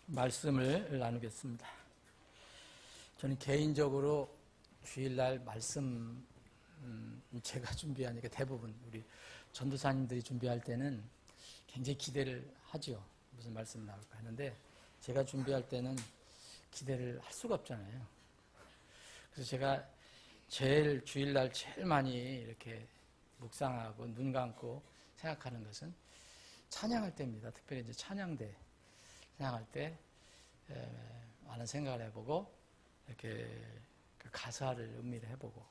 말씀을 나누겠습니다. 저는 개인적으로 주일날 말씀 제가 준비하니까 대부분 우리 전도사님들이 준비할 때는 굉장히 기대를 하죠. 무슨 말씀 나올까 하는데 제가 준비할 때는 기대를 할 수가 없잖아요. 그래서 제가 주일날 제일 많이 이렇게 묵상하고 눈 감고 생각하는 것은 찬양할 때입니다. 특별히 이제 찬양대 찬양할 때 많은 생각을 해보고 이렇게 그 가사를 음미를 해보고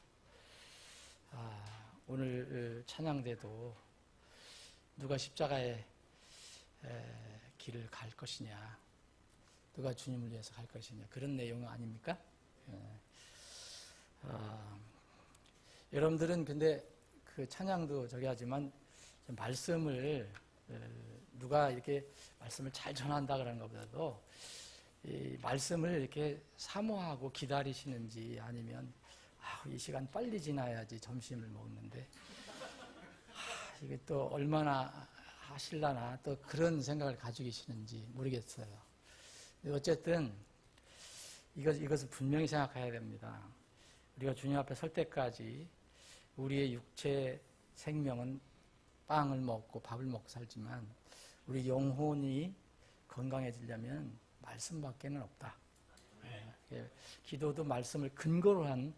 오늘 찬양대도 누가 십자가의 길을 갈 것이냐, 누가 주님을 위해서 갈 것이냐, 그런 내용 아닙니까? 여러분들은 근데 그 찬양도 저기 하지만 말씀을 누가 이렇게 말씀을 잘 전한다 그러는 것보다도 이 말씀을 이렇게 사모하고 기다리시는지, 아니면 이 시간 빨리 지나야지 점심을 먹는데 이게 또 얼마나 하실라나 또 그런 생각을 가지고 계시는지 모르겠어요. 어쨌든 이것을 분명히 생각해야 됩니다. 우리가 주님 앞에 설 때까지 우리의 육체 생명은 빵을 먹고 밥을 먹고 살지만 우리 영혼이 건강해지려면 말씀밖에는 없다. 기도도 말씀을 근거로 한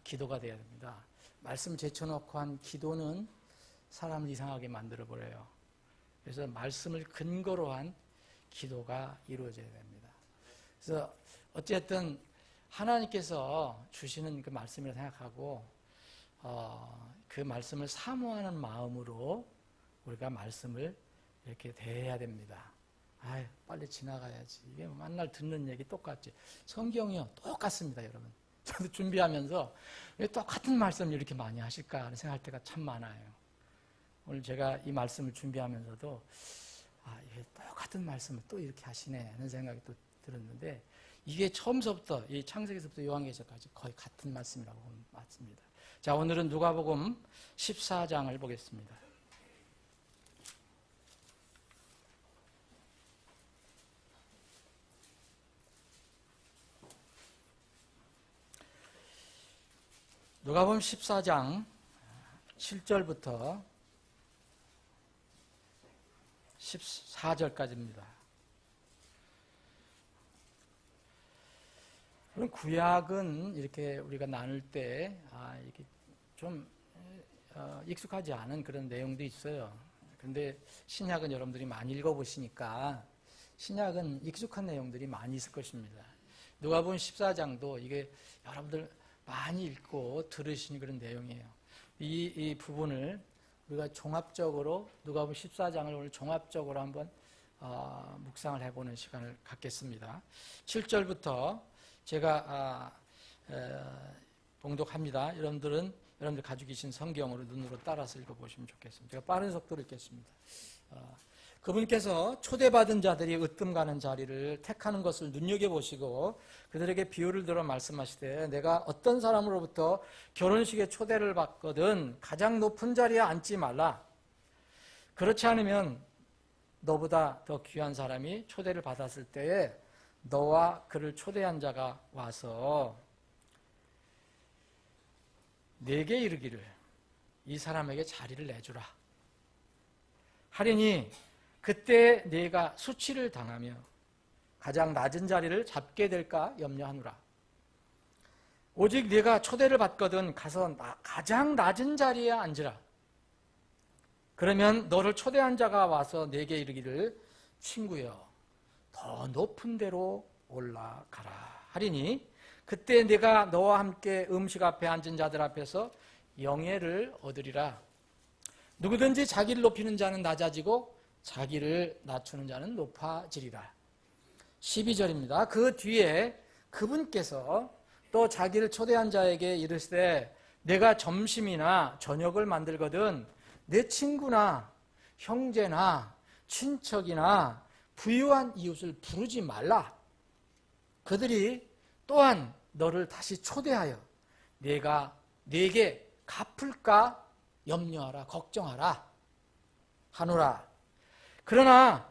기도가 되어야 됩니다. 말씀 제쳐놓고 한 기도는 사람을 이상하게 만들어버려요. 그래서 말씀을 근거로 한 기도가 이루어져야 됩니다. 그래서 어쨌든 하나님께서 주시는 그 말씀이라 생각하고 그 말씀을 사모하는 마음으로 우리가 말씀을 이렇게 대해야 됩니다. 빨리 지나가야지. 이게 맨날 듣는 얘기 똑같지. 성경이요 똑같습니다, 여러분. 저도 준비하면서 왜 똑같은 말씀을 이렇게 많이 하실까 하는 생각할 때가 참 많아요. 오늘 제가 이 말씀을 준비하면서도 이게 똑같은 말씀을 또 이렇게 하시네 하는 생각이 또 들었는데, 이게 처음서부터 이 창세기서부터 요한계시까지 거의 같은 말씀이라고 보면 맞습니다. 자, 오늘은 누가복음 14장을 보겠습니다. 누가복음 14장 7절부터 14절까지입니다. 그럼 구약은 이렇게 우리가 나눌 때 이렇게 좀 익숙하지 않은 그런 내용도 있어요. 그런데 신약은 여러분들이 많이 읽어보시니까 신약은 익숙한 내용들이 많이 있을 것입니다. 누가복음 14장도 이게 여러분들 많이 읽고 들으신 그런 내용이에요. 이 부분을 우리가 종합적으로 누가복음 14장을 오늘 종합적으로 한번 묵상을 해보는 시간을 갖겠습니다. 7절부터 제가 봉독합니다. 여러분들 가지고 계신 성경으로 눈으로 따라서 읽어보시면 좋겠습니다. 제가 빠른 속도로 읽겠습니다. 그분께서 초대받은 자들이 으뜸 가는 자리를 택하는 것을 눈여겨보시고 그들에게 비유를 들어 말씀하시되, 내가 어떤 사람으로부터 결혼식에 초대를 받거든 가장 높은 자리에 앉지 말라. 그렇지 않으면 너보다 더 귀한 사람이 초대를 받았을 때에 너와 그를 초대한 자가 와서 내게 이르기를 이 사람에게 자리를 내주라 하리니 그때 네가 수치를 당하며 가장 낮은 자리를 잡게 될까 염려하노라. 오직 네가 초대를 받거든 가서 가장 낮은 자리에 앉으라. 그러면 너를 초대한 자가 와서 네게 이르기를 친구여 더 높은 데로 올라가라 하리니 그때 네가 너와 함께 음식 앞에 앉은 자들 앞에서 영예를 얻으리라. 누구든지 자기를 높이는 자는 낮아지고 자기를 낮추는 자는 높아지리라. 12절입니다. 그 뒤에 그분께서 또 자기를 초대한 자에게 이르시되, 내가 점심이나 저녁을 만들거든 내 친구나 형제나 친척이나 부유한 이웃을 부르지 말라. 그들이 또한 너를 다시 초대하여 내가 네게 갚을까 염려하라, 걱정하라 하노라. 그러나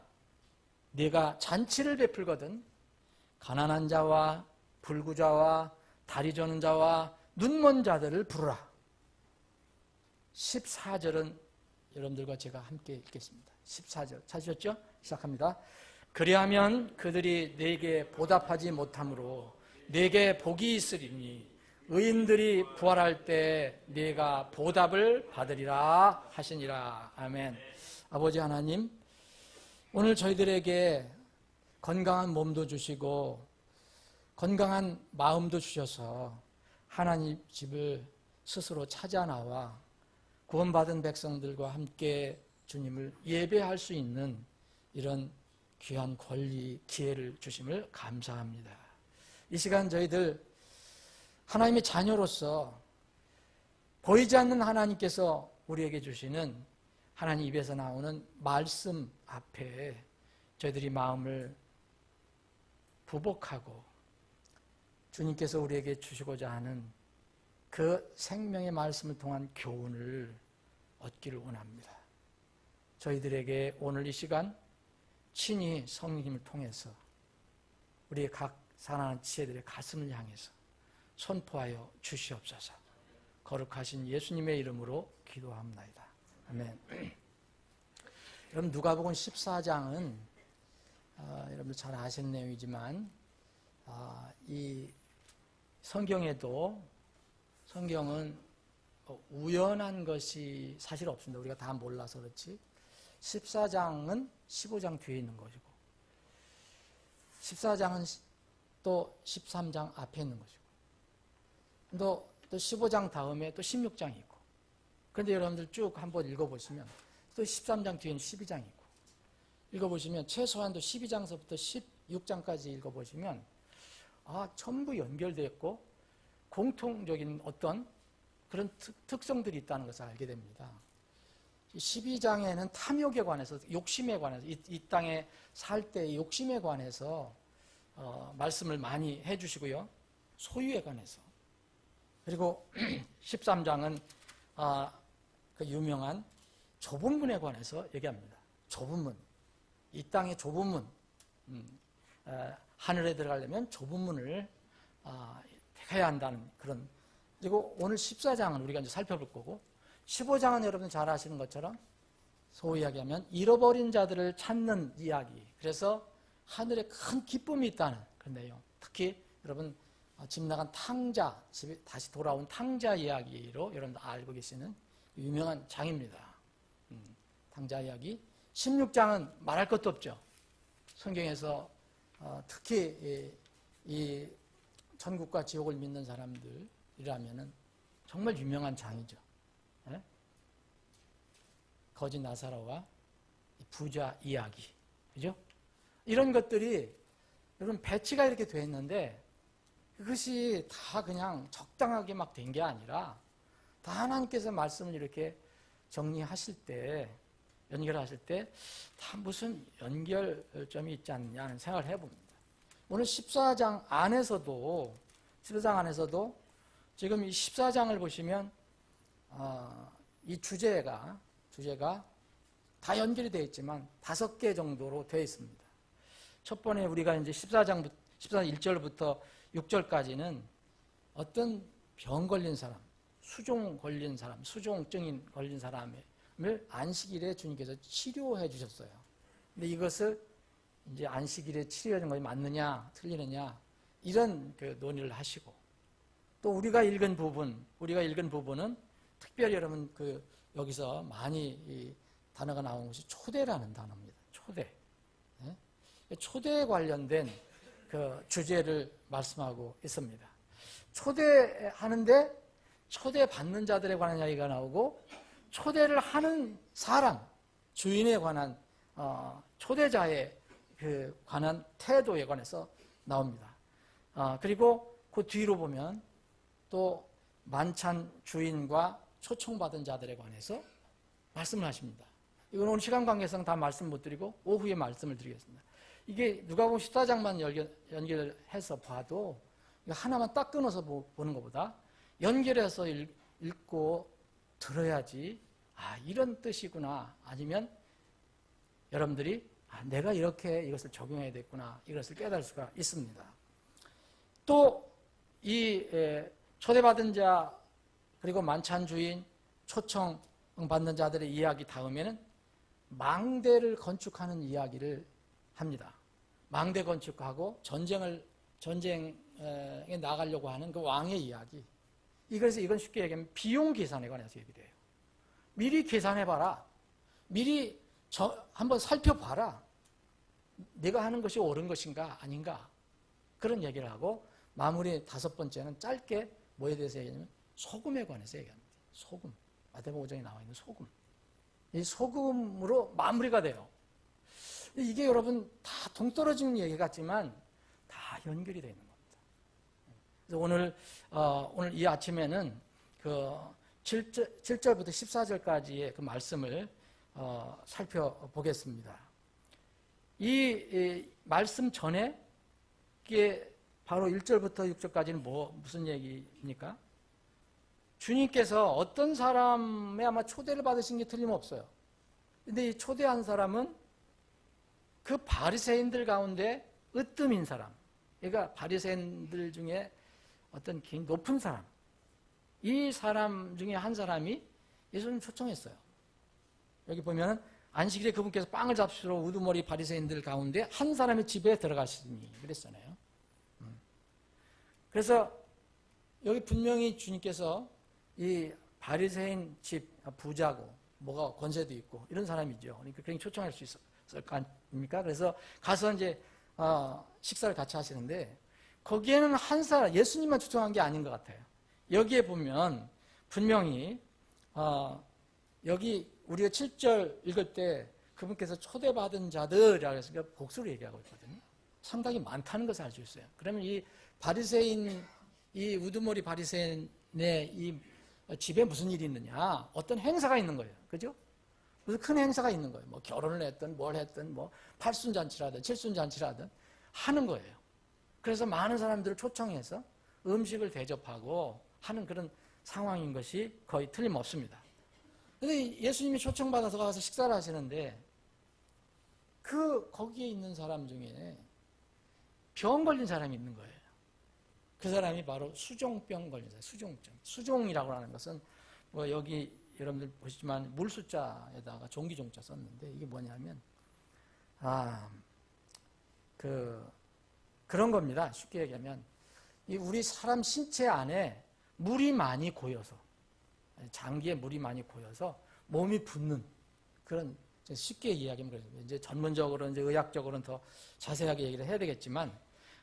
네가 잔치를 베풀거든 가난한 자와 불구자와 다리 저는 자와 눈먼 자들을 부르라. 14절은 여러분들과 제가 함께 읽겠습니다. 14절 찾으셨죠? 시작합니다. 그리하면 그들이 내게 보답하지 못함으로 내게 복이 있으리니 의인들이 부활할 때 네가 보답을 받으리라 하시니라. 아멘. 아버지 하나님, 오늘 저희들에게 건강한 몸도 주시고 건강한 마음도 주셔서 하나님 집을 스스로 찾아 나와 구원받은 백성들과 함께 주님을 예배할 수 있는 이런 귀한 권리, 기회를 주심을 감사합니다. 이 시간 저희들 하나님의 자녀로서 보이지 않는 하나님께서 우리에게 주시는 하나님 입에서 나오는 말씀 앞에 저희들이 마음을 부복하고 주님께서 우리에게 주시고자 하는 그 생명의 말씀을 통한 교훈을 얻기를 원합니다. 저희들에게 오늘 이 시간 친히 성령님을 통해서 우리의 각 사랑하는 지체들의 가슴을 향해서 선포하여 주시옵소서. 거룩하신 예수님의 이름으로 기도합니다. 아멘. 여러분 누가복음 14장은 여러분들 잘 아시는 내용이지만 이 성경은 우연한 것이 사실 없습니다. 우리가 다 몰라서 그렇지. 14장은 15장 뒤에 있는 것이고 14장은 또 13장 앞에 있는 것이고 또 15장 다음에 또 16장이 있고 그런데 여러분들 쭉 한번 읽어보시면 또 13장 뒤에는 12장이 있고 읽어보시면 최소한도 12장서부터 16장까지 읽어보시면 전부 연결되어 있고 공통적인 어떤 그런 특성들이 있다는 것을 알게 됩니다. 12장에는 탐욕에 관해서, 욕심에 관해서, 이 땅에 살 때의 욕심에 관해서 말씀을 많이 해주시고요. 소유에 관해서. 그리고 13장은 그 유명한 좁은 문에 관해서 얘기합니다. 좁은 문. 이 땅의 좁은 문. 하늘에 들어가려면 좁은 문을 해야 한다는 그런. 그리고 오늘 14장은 우리가 이제 살펴볼 거고 15장은 여러분 잘 아시는 것처럼 소위 이야기하면 잃어버린 자들을 찾는 이야기. 그래서 하늘에 큰 기쁨이 있다는 그런 내용. 특히 여러분 집 나간 탕자, 집에 다시 돌아온 탕자 이야기로 여러분들 알고 계시는 유명한 장입니다. 탕자 이야기. 16장은 말할 것도 없죠. 성경에서 특히 이 천국과 지옥을 믿는 사람들이라면은 정말 유명한 장이죠. 네? 거지 나사로와 부자 이야기, 그죠? 이런 것들이 여러분 배치가 이렇게 돼 있는데 그것이 다 그냥 적당하게 막 된 게 아니라 다 하나님께서 말씀을 이렇게 정리하실 때, 연결하실 때 다 무슨 연결점이 있지 않느냐 하는 생각을 해봅니다. 오늘 14장 안에서도 지금 이 14장을 보시면 이 주제가 다 연결이 되어 있지만 5개 정도로 되어 있습니다. 첫 번에 우리가 이제 14장 1절부터 6절까지는 어떤 병 걸린 사람, 수종증인 걸린 사람을 안식일에 주님께서 치료해 주셨어요. 근데 이것을 이제 안식일에 치료하는 것이 맞느냐, 틀리느냐, 이런 그 논의를 하시고, 또 우리가 읽은 부분은 특별히 여러분 여기서 많이 이 단어가 나온 것이 초대라는 단어입니다. 초대. 네? 초대에 관련된 그 주제를 말씀하고 있습니다. 초대하는데 초대받는 자들에 관한 이야기가 나오고 초대를 하는 사람, 주인에 관한 초대자에 관한 태도에 관해서 나옵니다. 그리고 그 뒤로 보면 또 만찬 주인과 초청받은 자들에 관해서 말씀을 하십니다. 이건 오늘 시간 관계상 다 말씀 못 드리고 오후에 말씀을 드리겠습니다. 이게 누가복음 14장만 연결해서 봐도 하나만 딱 끊어서 보는 것보다 연결해서 읽고 들어야지 이런 뜻이구나, 아니면 여러분들이 내가 이렇게 이것을 적용해야 되겠구나, 이것을 깨달을 수가 있습니다. 또 이 초대받은 자 그리고 만찬 주인, 초청 받는 자들의 이야기 다음에는 망대를 건축하는 이야기를 합니다. 망대 건축하고 전쟁에 나가려고 하는 그 왕의 이야기. 그래서 이건 쉽게 얘기하면 비용 계산에 관해서 얘기를 해요. 미리 계산해봐라. 미리 한번 살펴봐라. 내가 하는 것이 옳은 것인가 아닌가. 그런 얘기를 하고 마무리 5번째는 짧게 뭐에 대해서 얘기하냐면 소금에 관해서 얘기합니다. 소금. 마태복음 5장에 나와 있는 소금. 이 소금으로 마무리가 돼요. 이게 여러분 다 동떨어지는 얘기 같지만 다 연결이 되어 있는 겁니다. 그래서 오늘 이 아침에는 그 7절부터 14절까지의 그 말씀을 살펴보겠습니다. 이 말씀 전에 이게 바로 1절부터 6절까지는 무슨 얘기입니까? 주님께서 어떤 사람에 아마 초대를 받으신 게 틀림없어요. 근데 이 초대한 사람은 그 바리새인들 가운데 으뜸인 사람, 그러니까 바리새인들 중에 어떤 긴 높은 사람, 이 사람 중에 한 사람이 예수님 초청했어요. 여기 보면 안식일에 그분께서 빵을 잡수러 우두머리 바리새인들 가운데 한 사람의 집에 들어가시니 그랬잖아요. 그래서 여기 분명히 주님께서 이 바리새인 집 부자고 뭐가 권세도 있고 이런 사람이죠. 그러니까 그냥 초청할 수 있을 거 아닙니까? 그래서 가서 이제 식사를 같이 하시는데 거기에는 한 사람, 예수님만 초청한 게 아닌 것 같아요. 여기에 보면 분명히 여기 우리가 7절 읽을 때 그분께서 초대받은 자들이라고 해서 복수로 얘기하고 있거든요. 상당히 많다는 것을 알 수 있어요. 그러면 이 바리새인, 이 우두머리 바리새인의 이 집에 무슨 일이 있느냐? 어떤 행사가 있는 거예요. 그죠? 무슨 큰 행사가 있는 거예요. 뭐 결혼을 했든 뭘 했든 뭐 팔순잔치라든 칠순잔치라든 하는 거예요. 그래서 많은 사람들을 초청해서 음식을 대접하고 하는 그런 상황인 것이 거의 틀림없습니다. 근데 예수님이 초청받아서 가서 식사를 하시는데 거기에 있는 사람 중에 병 걸린 사람이 있는 거예요. 그 사람이 바로 수종병 걸린 사람, 수종증. 수종이라고 하는 것은 뭐 여기 여러분들 보시지만 물숫자에다가 종기종자 썼는데 이게 뭐냐면 그런 겁니다. 쉽게 얘기하면 우리 사람 신체 안에 물이 많이 고여서 장기에 물이 많이 고여서 몸이 붓는 그런 쉽게 이야기하면 그래요. 이제 전문적으로 이제 의학적으로는 더 자세하게 얘기를 해야 되겠지만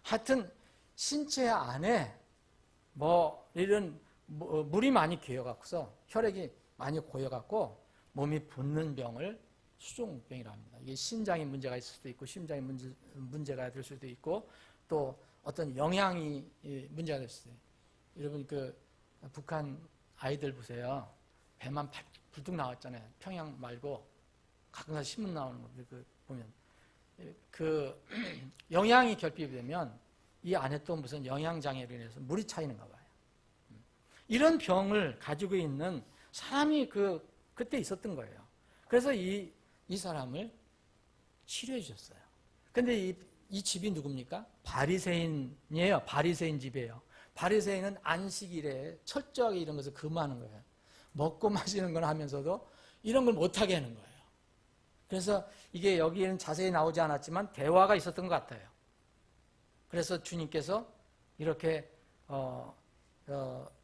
하여튼 신체 안에 이런 물이 많이 고여갖고서 혈액이 많이 고여갖고 몸이 붓는 병을 수종병이라고 합니다. 이게 신장에 문제가 있을 수도 있고 심장에 문제가 될 수도 있고 또 어떤 영양이 문제가 될 수도 있어요. 여러분 북한 아이들 보세요. 배만 불뚝 나왔잖아요. 평양 말고 가끔가다 신문 나오는 거 보면 영양이 결핍이 되면 이 안에 또 무슨 영양장애로 인해서 물이 차이는가 봐요. 이런 병을 가지고 있는 사람이 그때 있었던 거예요. 그래서 이 사람을 치료해 주셨어요. 근데 이 집이 누굽니까? 바리새인이에요. 바리새인 집이에요. 바리새인은 안식일에 철저하게 이런 것을 금하는 거예요. 먹고 마시는 건 하면서도 이런 걸 못하게 하는 거예요. 그래서 이게 여기에는 자세히 나오지 않았지만 대화가 있었던 것 같아요. 그래서 주님께서 이렇게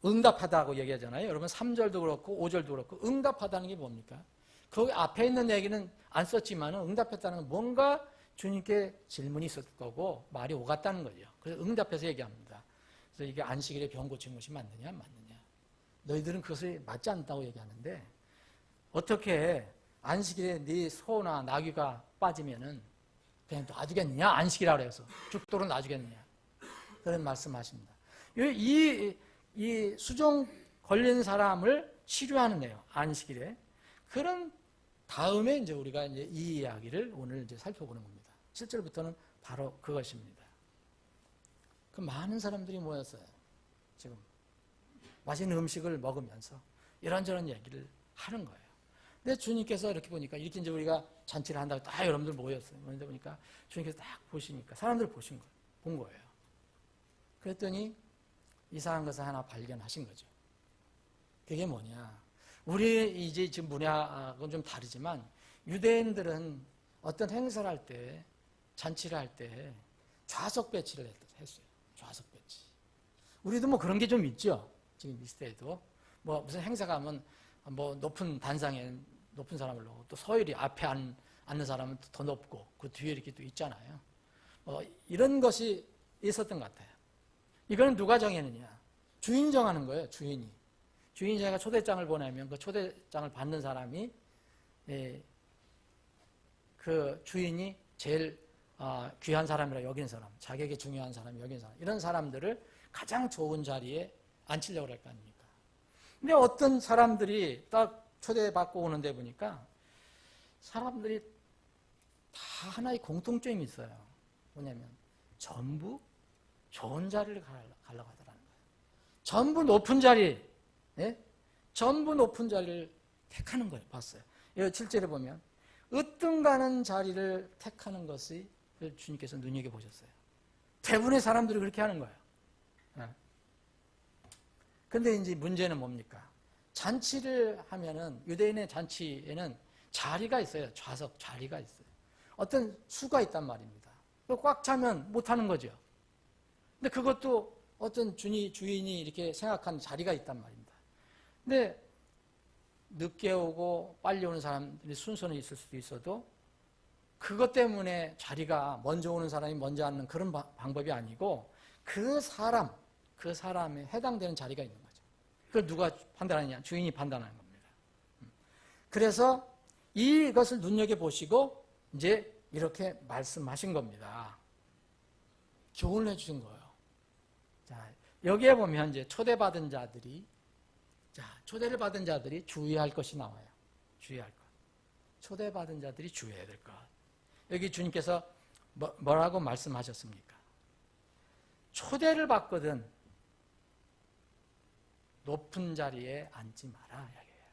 응답하다고 얘기하잖아요. 여러분 3절도 그렇고 5절도 그렇고 응답하다는 게 뭡니까? 거기 앞에 있는 얘기는 안 썼지만 응답했다는 건 뭔가 주님께 질문이 있었을 거고 말이 오갔다는 거죠. 그래서 응답해서 얘기합니다. 그래서 이게 안식일에 병 고치는 것이 맞느냐 안 맞느냐. 너희들은 그것이 맞지 않다고 얘기하는데 어떻게 안식일에 네 소나 나귀가 빠지면은 그냥 놔두겠느냐? 안식이라 그래서 죽도록 놔두겠느냐? 그런 말씀하십니다. 이 수종 걸린 사람을 치료하는 내용, 안식일에 그런 다음에 이제 우리가 이제 이 이야기를 오늘 이제 살펴보는 겁니다. 7절부터는 바로 그것입니다. 그 많은 사람들이 모였어요. 지금 맛있는 음식을 먹으면서 이런저런 얘기를 하는 거예요. 근데 주님께서 이렇게 보니까, 이렇게 이제 우리가 잔치를 한다고 다 여러분들 모였어요. 그런데 보니까 주님께서 딱 보시니까, 사람들을 본 거예요. 그랬더니 이상한 것을 하나 발견하신 거죠. 그게 뭐냐. 우리 이제 지금 문화하고는 좀 다르지만, 유대인들은 어떤 행사를 할 때, 잔치를 할 때 좌석 배치를 했어요. 좌석 배치. 우리도 뭐 그런 게 좀 있죠. 지금 이 시대에도. 뭐 무슨 행사 가면 뭐 높은 단상에 높은 사람을 놓고, 또 서열이 앞에 앉는 사람은 더 높고 그 뒤에 이렇게 또 있잖아요. 이런 것이 있었던 것 같아요. 이거는 누가 정했느냐? 주인 정하는 거예요. 주인이 자기가 초대장을 보내면 그 초대장을 받는 사람이, 그 주인이 제일 귀한 사람이라 여기는 사람, 자기에게 중요한 사람이 여기는 사람, 이런 사람들을 가장 좋은 자리에 앉히려고 할 거 아닙니까? 근데 어떤 사람들이 딱 초대받고 오는데 보니까 사람들이 다 하나의 공통점이 있어요. 뭐냐면 전부 좋은 자리를 가려고 하더라는 거예요. 전부 높은 자리, 전부 높은 자리를 택하는 거예요. 봤어요. 7절에 보면 으뜸가는 자리를 택하는 것을 주님께서 눈여겨보셨어요. 대부분의 사람들이 그렇게 하는 거예요. 근데 이제 문제는 뭡니까? 잔치를 하면은, 유대인의 잔치에는 자리가 있어요. 좌석 자리가 있어요. 어떤 수가 있단 말입니다. 꽉 차면 못 하는 거죠. 근데 그것도 어떤 주인이 이렇게 생각한 자리가 있단 말입니다. 근데 늦게 오고 빨리 오는 사람들이 순서는 있을 수도 있어도, 그것 때문에 자리가 먼저 오는 사람이 먼저 앉는 그런 방법이 아니고, 그 사람에 해당되는 자리가 있는 거죠. 그걸 누가 판단하느냐? 주인이 판단하는 겁니다. 그래서 이것을 눈여겨보시고 이제 이렇게 말씀하신 겁니다. 교훈을 해주신 거예요. 자, 여기에 보면 이제 초대를 받은 자들이 주의할 것이 나와요. 주의할 것. 초대받은 자들이 주의해야 될 것. 여기 주님께서 뭐라고 말씀하셨습니까? 초대를 받거든 높은 자리에 앉지 마라. 이야기해요.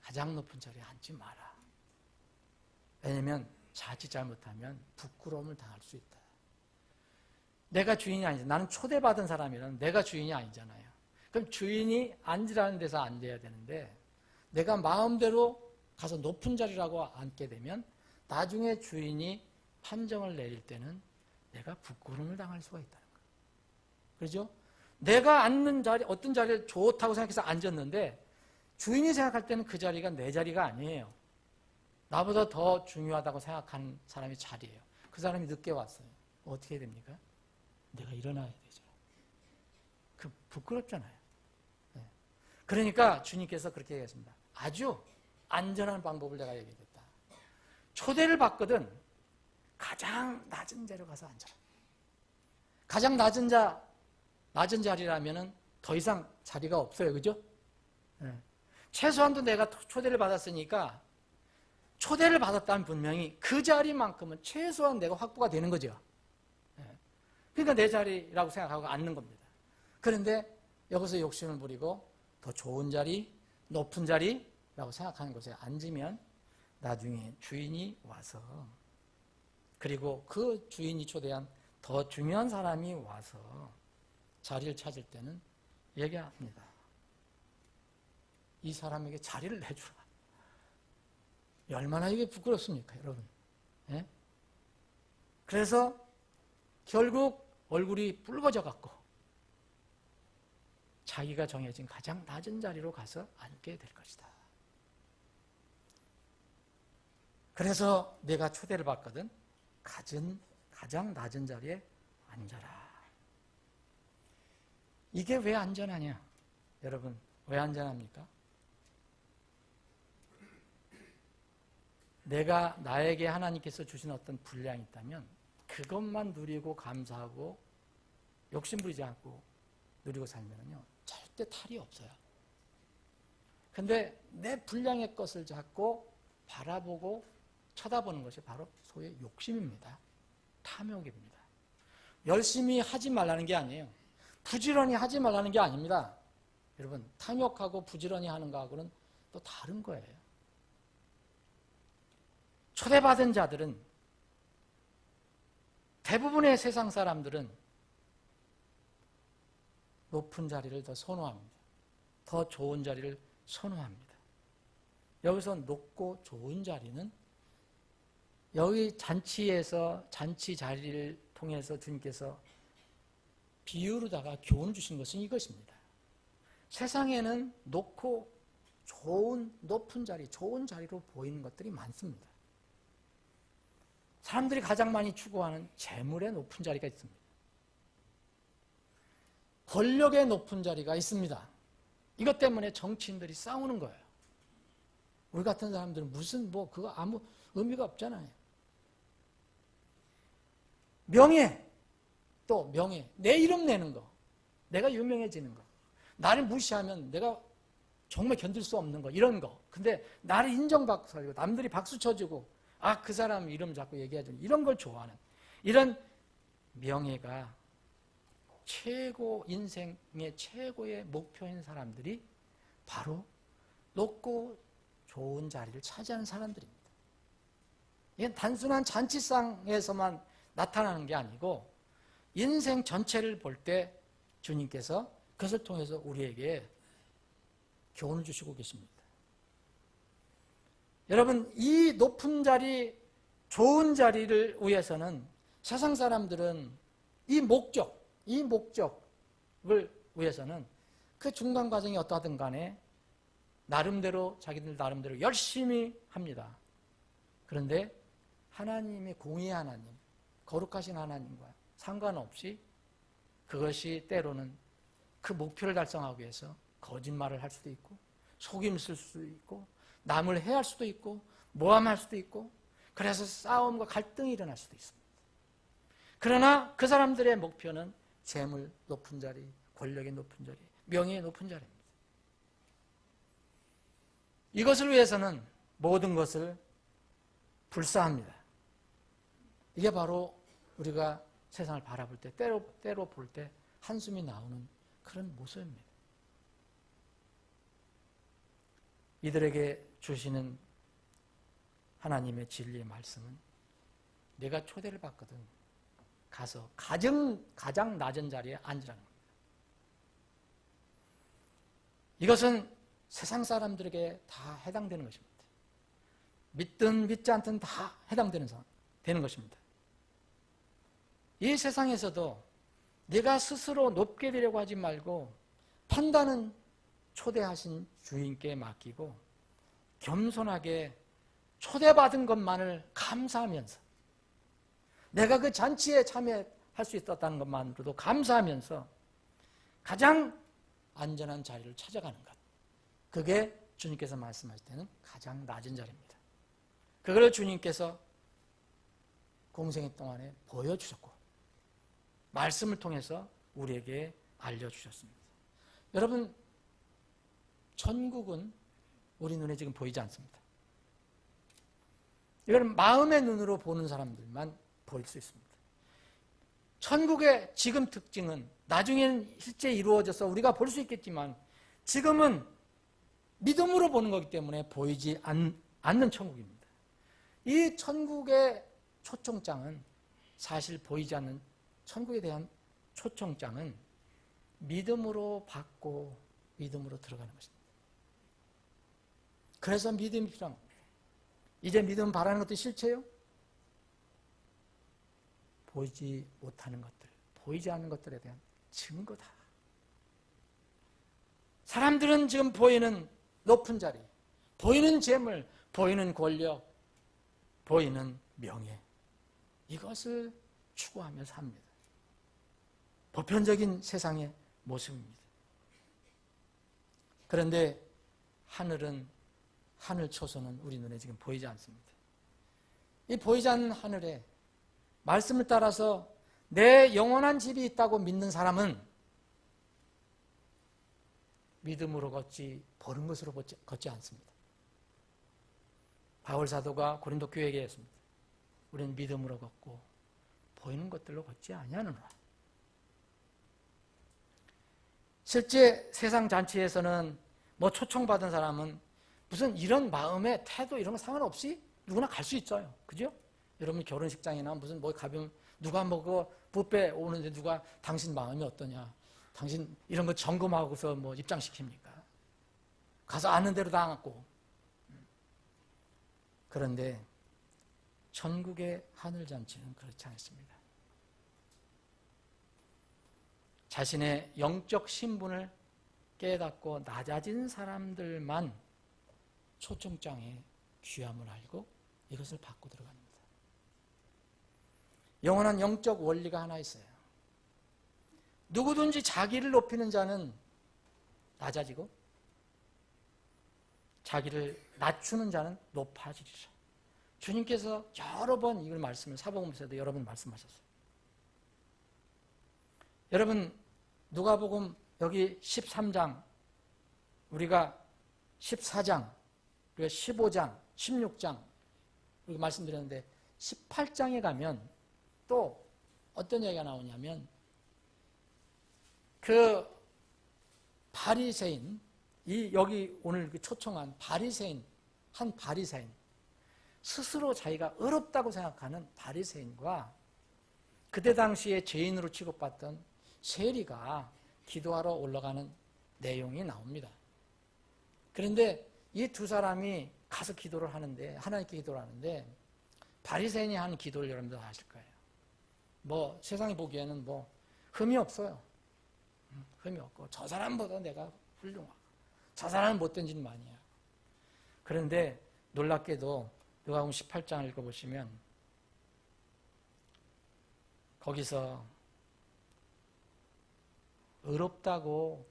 가장 높은 자리에 앉지 마라. 왜냐하면 자칫 잘못하면 부끄러움을 당할 수 있다. 내가 주인이 아니잖아. 나는 초대받은 사람이라는, 내가 주인이 아니잖아요. 그럼 주인이 앉으라는 데서 앉아야 되는데, 내가 마음대로 가서 높은 자리라고 앉게 되면 나중에 주인이 판정을 내릴 때는 내가 부끄러움을 당할 수가 있다는 거예요. 그렇죠? 내가 앉는 자리, 어떤 자리를 좋다고 생각해서 앉았는데 주인이 생각할 때는 그 자리가 내 자리가 아니에요. 나보다 더 중요하다고 생각하는 사람의 자리예요. 그 사람이 늦게 왔어요. 어떻게 됩니까? 내가 일어나야 되죠. 그 부끄럽잖아요. 네. 그러니까 주님께서 그렇게 얘기했습니다. 아주 안전한 방법을 내가 얘기하겠다. 초대를 받거든 가장 낮은 자리로 가서 앉아라. 가장 낮은 자리라면은 더 이상 자리가 없어요. 그죠? 네. 최소한도 내가 초대를 받았으니까, 초대를 받았다면 분명히 그 자리만큼은 최소한 내가 확보가 되는 거죠. 네. 그러니까 내 자리라고 생각하고 앉는 겁니다. 그런데 여기서 욕심을 부리고 더 좋은 자리, 높은 자리라고 생각하는 곳에 앉으면 나중에 주인이 와서, 그리고 그 주인이 초대한 더 중요한 사람이 와서 자리를 찾을 때는 얘기합니다. 이 사람에게 자리를 내주라. 얼마나 이게 부끄럽습니까, 여러분? 예? 그래서 결국 얼굴이 붉어져 갖고 자기가 정해진 가장 낮은 자리로 가서 앉게 될 것이다. 그래서 내가 초대를 받거든 가장 낮은 자리에 앉아라. 이게 왜 안전하냐? 여러분, 왜 안전합니까? 나에게 하나님께서 주신 어떤 분량이 있다면 그것만 누리고 감사하고 욕심부리지 않고 누리고 살면요 절대 탈이 없어요. 근데 내 분량의 것을 잡고 바라보고 쳐다보는 것이 바로 소의 욕심입니다. 탐욕입니다. 열심히 하지 말라는 게 아니에요. 부지런히 하지 말라는 게 아닙니다. 여러분, 탐욕하고 부지런히 하는 거하고는 또 다른 거예요. 초대받은 자들은, 대부분의 세상 사람들은 높은 자리를 더 선호합니다. 더 좋은 자리를 선호합니다. 여기서 높고 좋은 자리는 여기 잔치에서 잔치 자리를 통해서 주님께서 비유로다가 교훈을 주신 것은 이것입니다. 세상에는 높고 좋은 높은 자리, 좋은 자리로 보이는 것들이 많습니다. 사람들이 가장 많이 추구하는 재물의 높은 자리가 있습니다. 권력의 높은 자리가 있습니다. 이것 때문에 정치인들이 싸우는 거예요. 우리 같은 사람들은 무슨 그거 아무 의미가 없잖아요. 명예, 또 명예, 내 이름 내는 거, 내가 유명해지는 거, 나를 무시하면 내가 정말 견딜 수 없는 거, 이런 거. 근데 나를 인정받고 살고 남들이 박수 쳐주고 그 사람 이름 자꾸 얘기해주는 이런 걸 좋아하는, 이런 명예가 인생의 최고의 목표인 사람들이 바로 높고 좋은 자리를 차지하는 사람들입니다. 이건 단순한 잔치상에서만 나타나는 게 아니고 인생 전체를 볼 때 주님께서 그것을 통해서 우리에게 교훈을 주시고 계십니다. 여러분, 이 높은 자리, 좋은 자리를 위해서는 세상 사람들은 이 목적을 위해서는 그 중간 과정이 어떠하든 간에 자기들 나름대로 열심히 합니다. 그런데 하나님의 공의의 하나님, 거룩하신 하나님과 상관없이 그것이 때로는 그 목표를 달성하기 위해서 거짓말을 할 수도 있고, 속임 쓸 수도 있고, 남을 해할 수도 있고, 모함할 수도 있고, 그래서 싸움과 갈등이 일어날 수도 있습니다. 그러나 그 사람들의 목표는 재물 높은 자리, 권력의 높은 자리, 명예의 높은 자리입니다. 이것을 위해서는 모든 것을 불사합니다. 이게 바로 우리가 세상을 바라볼 때, 때로 볼 때 한숨이 나오는 그런 모습입니다. 이들에게 주시는 하나님의 진리의 말씀은 내가 초대를 받거든 가서 가장 낮은 자리에 앉으라는 겁니다. 이것은 세상 사람들에게 다 해당되는 것입니다. 믿든 믿지 않든 다 해당되는 되는 것입니다. 이 세상에서도 내가 스스로 높게 되려고 하지 말고 판단은 초대하신 주인께 맡기고 겸손하게 초대받은 것만을 감사하면서, 내가 그 잔치에 참여할 수 있었다는 것만으로도 감사하면서 가장 안전한 자리를 찾아가는 것, 그게 주님께서 말씀하실 때는 가장 낮은 자리입니다. 그걸 주님께서 공생애 동안에 보여주셨고 말씀을 통해서 우리에게 알려주셨습니다. 여러분, 천국은 우리 눈에 지금 보이지 않습니다. 이건 마음의 눈으로 보는 사람들만 보일 수 있습니다. 천국의 지금 특징은 나중에는 실제 이루어져서 우리가 볼 수 있겠지만 지금은 믿음으로 보는 거기 때문에 보이지 않는 천국입니다. 이 천국의 초청장은, 사실 보이지 않는 천국에 대한 초청장은 믿음으로 받고 믿음으로 들어가는 것입니다. 그래서 믿음이 필요한 겁니다. 이제 믿음 바라는 것도 실체요? 보이지 못하는 것들, 보이지 않는 것들에 대한 증거다. 사람들은 지금 보이는 높은 자리, 보이는 재물, 보이는 권력, 보이는 명예, 이것을 추구하며 삽니다. 보편적인 세상의 모습입니다. 그런데 하늘 초소는 우리 눈에 지금 보이지 않습니다. 이 보이지 않는 하늘에 말씀을 따라서 내 영원한 집이 있다고 믿는 사람은 믿음으로 걷지 보는 것으로 걷지 않습니다. 바울 사도가 고린도 교회에게 했습니다. 우리는 믿음으로 걷고 보이는 것들로 걷지 아니하노라. 실제 세상 잔치에서는 초청받은 사람은 무슨 이런 마음의 태도 이런 거 상관없이 누구나 갈 수 있어요. 그죠? 여러분 결혼식장이나 무슨 뭐 가면 누가 뭐 그 뷔페 오는데 누가 당신 마음이 어떠냐? 당신 이런 거 점검하고서 뭐 입장시킵니까? 가서 아는 대로 다 앉고. 그런데 천국의 하늘잔치는 그렇지 않습니다. 자신의 영적 신분을 깨닫고 낮아진 사람들만 초청장의 귀함을 알고 이것을 받고 들어갑니다. 영원한 영적 원리가 하나 있어요. 누구든지 자기를 높이는 자는 낮아지고 자기를 낮추는 자는 높아지리라. 주님께서 여러 번 이걸 말씀을 사복음서에도 여러 번 말씀하셨어요. 여러분 누가복음 여기 13장 우리가 14장 우리가 15장 16장 우리가 말씀드렸는데 18장에 가면 또 어떤 얘기가 나오냐면 그 바리새인 여기 오늘 초청한 바리새인 한 바리새인 스스로 자기가 의롭다고 생각하는 바리새인과 그때 당시에 죄인으로 취급받던 세리가 기도하러 올라가는 내용이 나옵니다. 그런데 이 두 사람이 가서 기도를 하는데 하나님께 기도를 하는데 바리새인이 하는 기도를 여러분들 아실 거예요. 뭐 세상이 보기에는 뭐 흠이 없어요. 흠이 없고 저 사람보다 내가 훌륭하고 저 사람은 못된 짓 많이 해요. 그런데 놀랍게도 누가복음 18장을 읽어보시면 거기서 의롭다고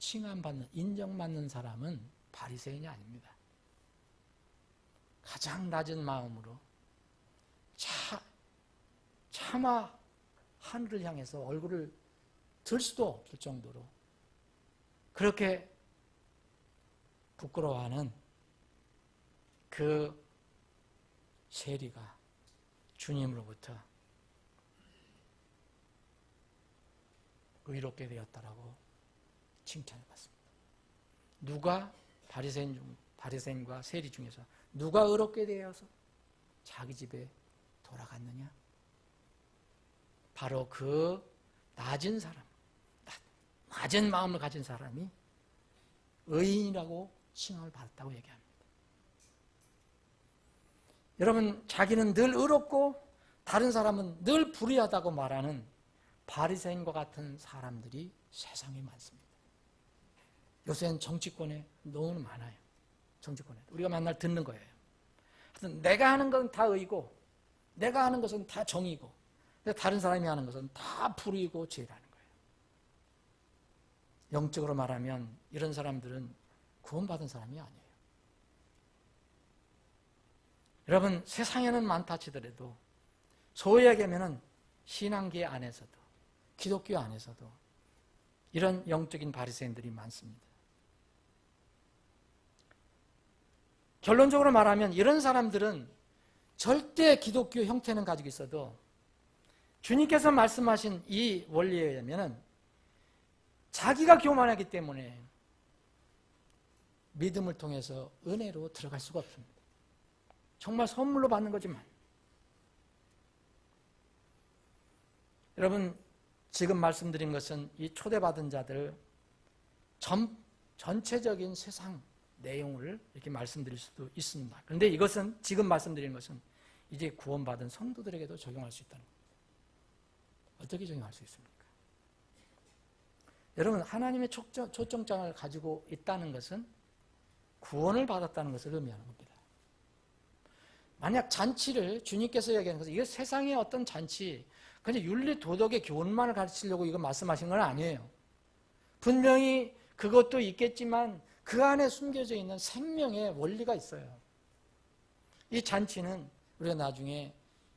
칭함받는 인정받는 사람은 바리새인이 아닙니다. 가장 낮은 마음으로 차마 하늘을 향해서 얼굴을 들 수도 없을 정도로 그렇게 부끄러워하는 그 세리가 주님으로부터 의롭게 되었다라고 칭찬을 받습니다. 누가 바리새인과 세리 중에서 누가 의롭게 되어서 자기 집에 돌아갔느냐? 바로 그 낮은 사람, 낮은 마음을 가진 사람이 의인이라고 칭함을 받았다고 얘기합니다. 여러분, 자기는 늘 의롭고 다른 사람은 늘 불의하다고 말하는 바리새인과 같은 사람들이 세상에 많습니다. 요새는 정치권에 너무 많아요. 정치권에 우리가 맨날 듣는 거예요. 하여튼 내가 하는 건 다 의고 내가 하는 것은 다 정의고 근데 다른 사람이 하는 것은 다 불의고 죄라는 거예요. 영적으로 말하면 이런 사람들은 구원받은 사람이 아니에요. 여러분, 세상에는 많다 치더라도 소위 얘기하면 신앙계 안에서도 기독교 안에서도 이런 영적인 바리새인들이 많습니다. 결론적으로 말하면 이런 사람들은 절대 기독교 형태는 가지고 있어도 주님께서 말씀하신 이 원리에 의하면 자기가 교만하기 때문에 믿음을 통해서 은혜로 들어갈 수가 없습니다. 정말 선물로 받는 거지만 여러분, 지금 말씀드린 것은 이 초대받은 자들 전체적인 세상 내용을 이렇게 말씀드릴 수도 있습니다. 그런데 이것은 지금 말씀드리는 것은 이제 구원받은 성도들에게도 적용할 수 있다는 겁니다. 어떻게 적용할 수 있습니까? 여러분, 하나님의 초청장을 가지고 있다는 것은 구원을 받았다는 것을 의미하는 겁니다. 만약 잔치를 주님께서 얘기하는 것은 이게 세상의 어떤 잔치, 그냥 윤리 도덕의 교훈만을 가르치려고 이거 말씀하신 건 아니에요. 분명히 그것도 있겠지만 그 안에 숨겨져 있는 생명의 원리가 있어요. 이 잔치는 우리가 나중에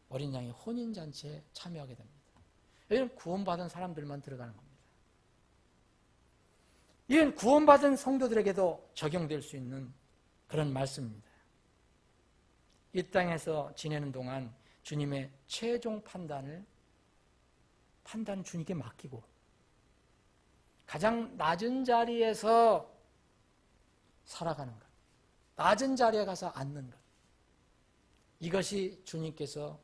어린 양의 혼인잔치에 참여하게 됩니다. 이건 구원받은 사람들만 들어가는 겁니다. 이건 구원받은 성도들에게도 적용될 수 있는 그런 말씀입니다. 이 땅에서 지내는 동안 주님의 최종 판단 주님께 맡기고 가장 낮은 자리에서 살아가는 것, 낮은 자리에 가서 앉는 것, 이것이 주님께서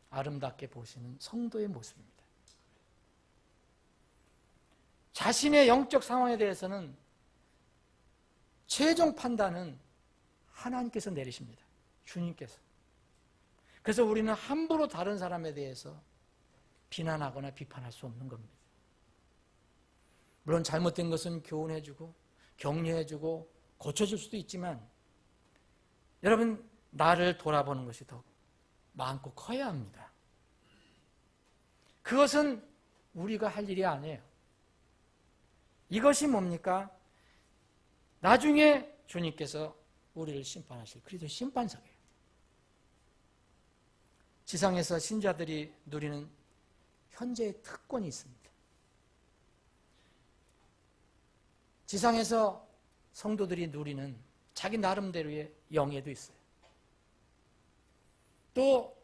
아름답게 보시는 성도의 모습입니다. 자신의 영적 상황에 대해서는 최종 판단은 하나님께서 내리십니다. 주님께서. 그래서 우리는 함부로 다른 사람에 대해서 비난하거나 비판할 수 없는 겁니다. 물론 잘못된 것은 교훈해주고 격려해주고 고쳐줄 수도 있지만 여러분, 나를 돌아보는 것이 더 많고 커야 합니다. 그것은 우리가 할 일이 아니에요. 이것이 뭡니까? 나중에 주님께서 우리를 심판하실 그리스도의 심판석이에요. 지상에서 신자들이 누리는 현재의 특권이 있습니다. 지상에서 성도들이 누리는 자기 나름대로의 영예도 있어요. 또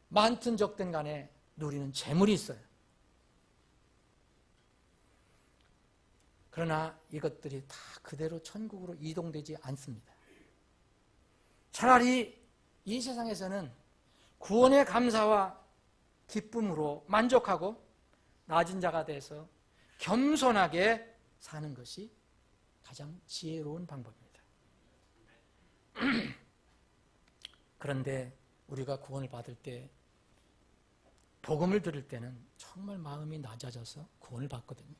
많든 적든 간에 누리는 재물이 있어요. 그러나 이것들이 다 그대로 천국으로 이동되지 않습니다. 차라리 이 세상에서는 구원의 감사와 기쁨으로 만족하고 낮은 자가 돼서 겸손하게 사는 것이 가장 지혜로운 방법입니다. 그런데 우리가 구원을 받을 때, 복음을 들을 때는 정말 마음이 낮아져서 구원을 받거든요.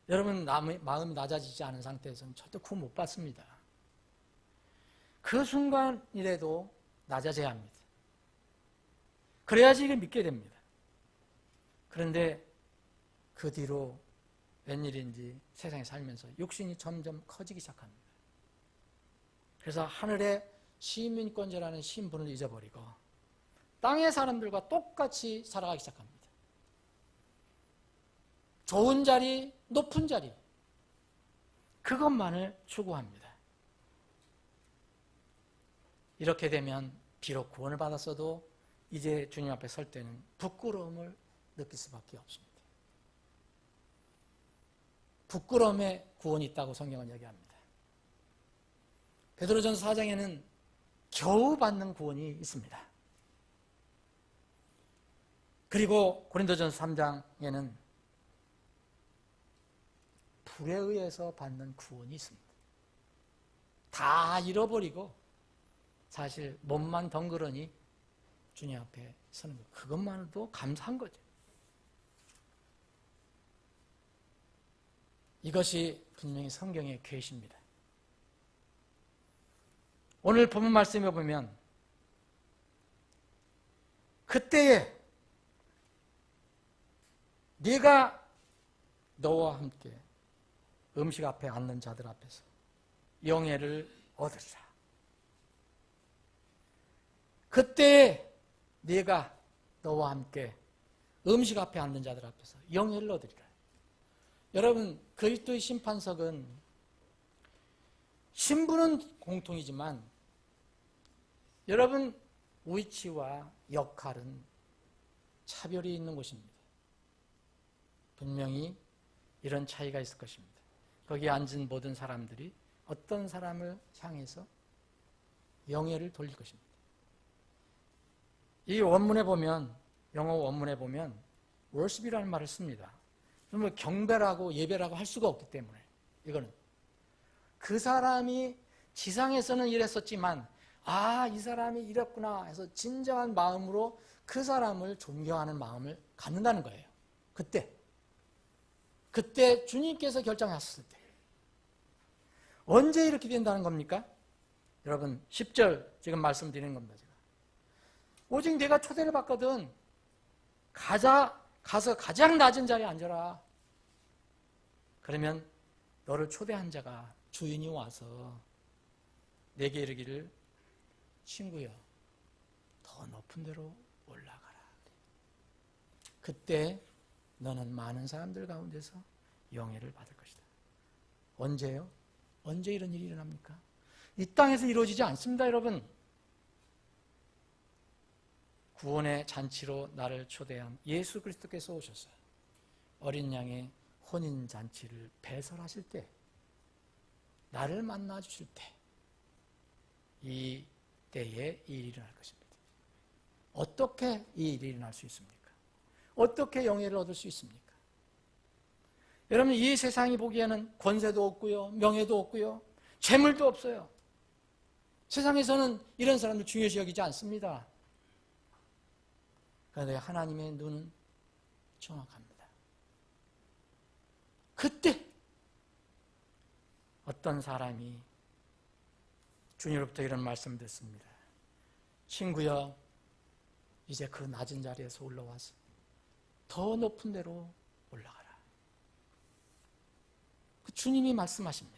여러분, 마음이 낮아지지 않은 상태에서는 절대 구원 못 받습니다. 그 순간이라도 낮아져야 합니다. 그래야지 이게 믿게 됩니다. 그런데 그 뒤로 웬일인지 세상에 살면서 육신이 점점 커지기 시작합니다. 그래서 하늘의 시민권자라는 신분을 잊어버리고 땅의 사람들과 똑같이 살아가기 시작합니다. 좋은 자리, 높은 자리, 그것만을 추구합니다. 이렇게 되면 비록 구원을 받았어도 이제 주님 앞에 설 때는 부끄러움을 느낄 수밖에 없습니다. 부끄러움에 구원이 있다고 성경은 얘기합니다. 베드로전서 4장에는 겨우 받는 구원이 있습니다. 그리고 고린도전서 3장에는 불에 의해서 받는 구원이 있습니다. 다 잃어버리고 사실 몸만 덩그러니 주님 앞에 서는 것, 그것만으로도 감사한 거죠. 이것이 분명히 성경의 계시입니다. 오늘 본문 말씀에 보면 그때에 네가 너와 함께 음식 앞에 앉는 자들 앞에서 영예를 얻으리라. 그때에 네가 너와 함께 음식 앞에 앉는 자들 앞에서 영예를 얻으리라. 여러분, 그리스도의 심판석은 신분은 공통이지만 여러분, 위치와 역할은 차별이 있는 곳입니다. 분명히 이런 차이가 있을 것입니다. 거기에 앉은 모든 사람들이 어떤 사람을 향해서 영예를 돌릴 것입니다. 이 원문에 보면, 영어 원문에 보면 worship이라는 말을 씁니다. 그러면 경배라고 예배라고 할 수가 없기 때문에 이거는 그 사람이 지상에서는 이랬었지만 이 사람이 이랬구나 해서 진정한 마음으로 그 사람을 존경하는 마음을 갖는다는 거예요. 그때 주님께서 결정하셨을 때. 언제 이렇게 된다는 겁니까? 여러분, 10절 지금 말씀드리는 겁니다. 제가. 오직 내가 초대를 받거든 가서 가장 낮은 자리에 앉아라. 그러면 너를 초대한 자가 주인이 와서 내게 이르기를 친구여 더 높은 데로 올라가라. 그때 너는 많은 사람들 가운데서 영예를 받을 것이다. 언제요? 언제 이런 일이 일어납니까? 이 땅에서 이루어지지 않습니다, 여러분. 구원의 잔치로 나를 초대한 예수 그리스도께서 오셔서 어린 양의 혼인잔치를 배설하실 때, 나를 만나 주실 때, 이 때에 이 일이 일어날 것입니다. 어떻게 이 일이 일어날 수 있습니까? 어떻게 영예를 얻을 수 있습니까? 여러분, 이 세상이 보기에는 권세도 없고요, 명예도 없고요, 재물도 없어요. 세상에서는 이런 사람들 중요시 여기지 않습니다. 그런데 하나님의 눈은 정확합니다. 그때 어떤 사람이 주님으로부터 이런 말씀을 듣습니다. 친구여, 이제 그 낮은 자리에서 올라와서 더 높은 데로 올라가라. 그 주님이 말씀하십니다.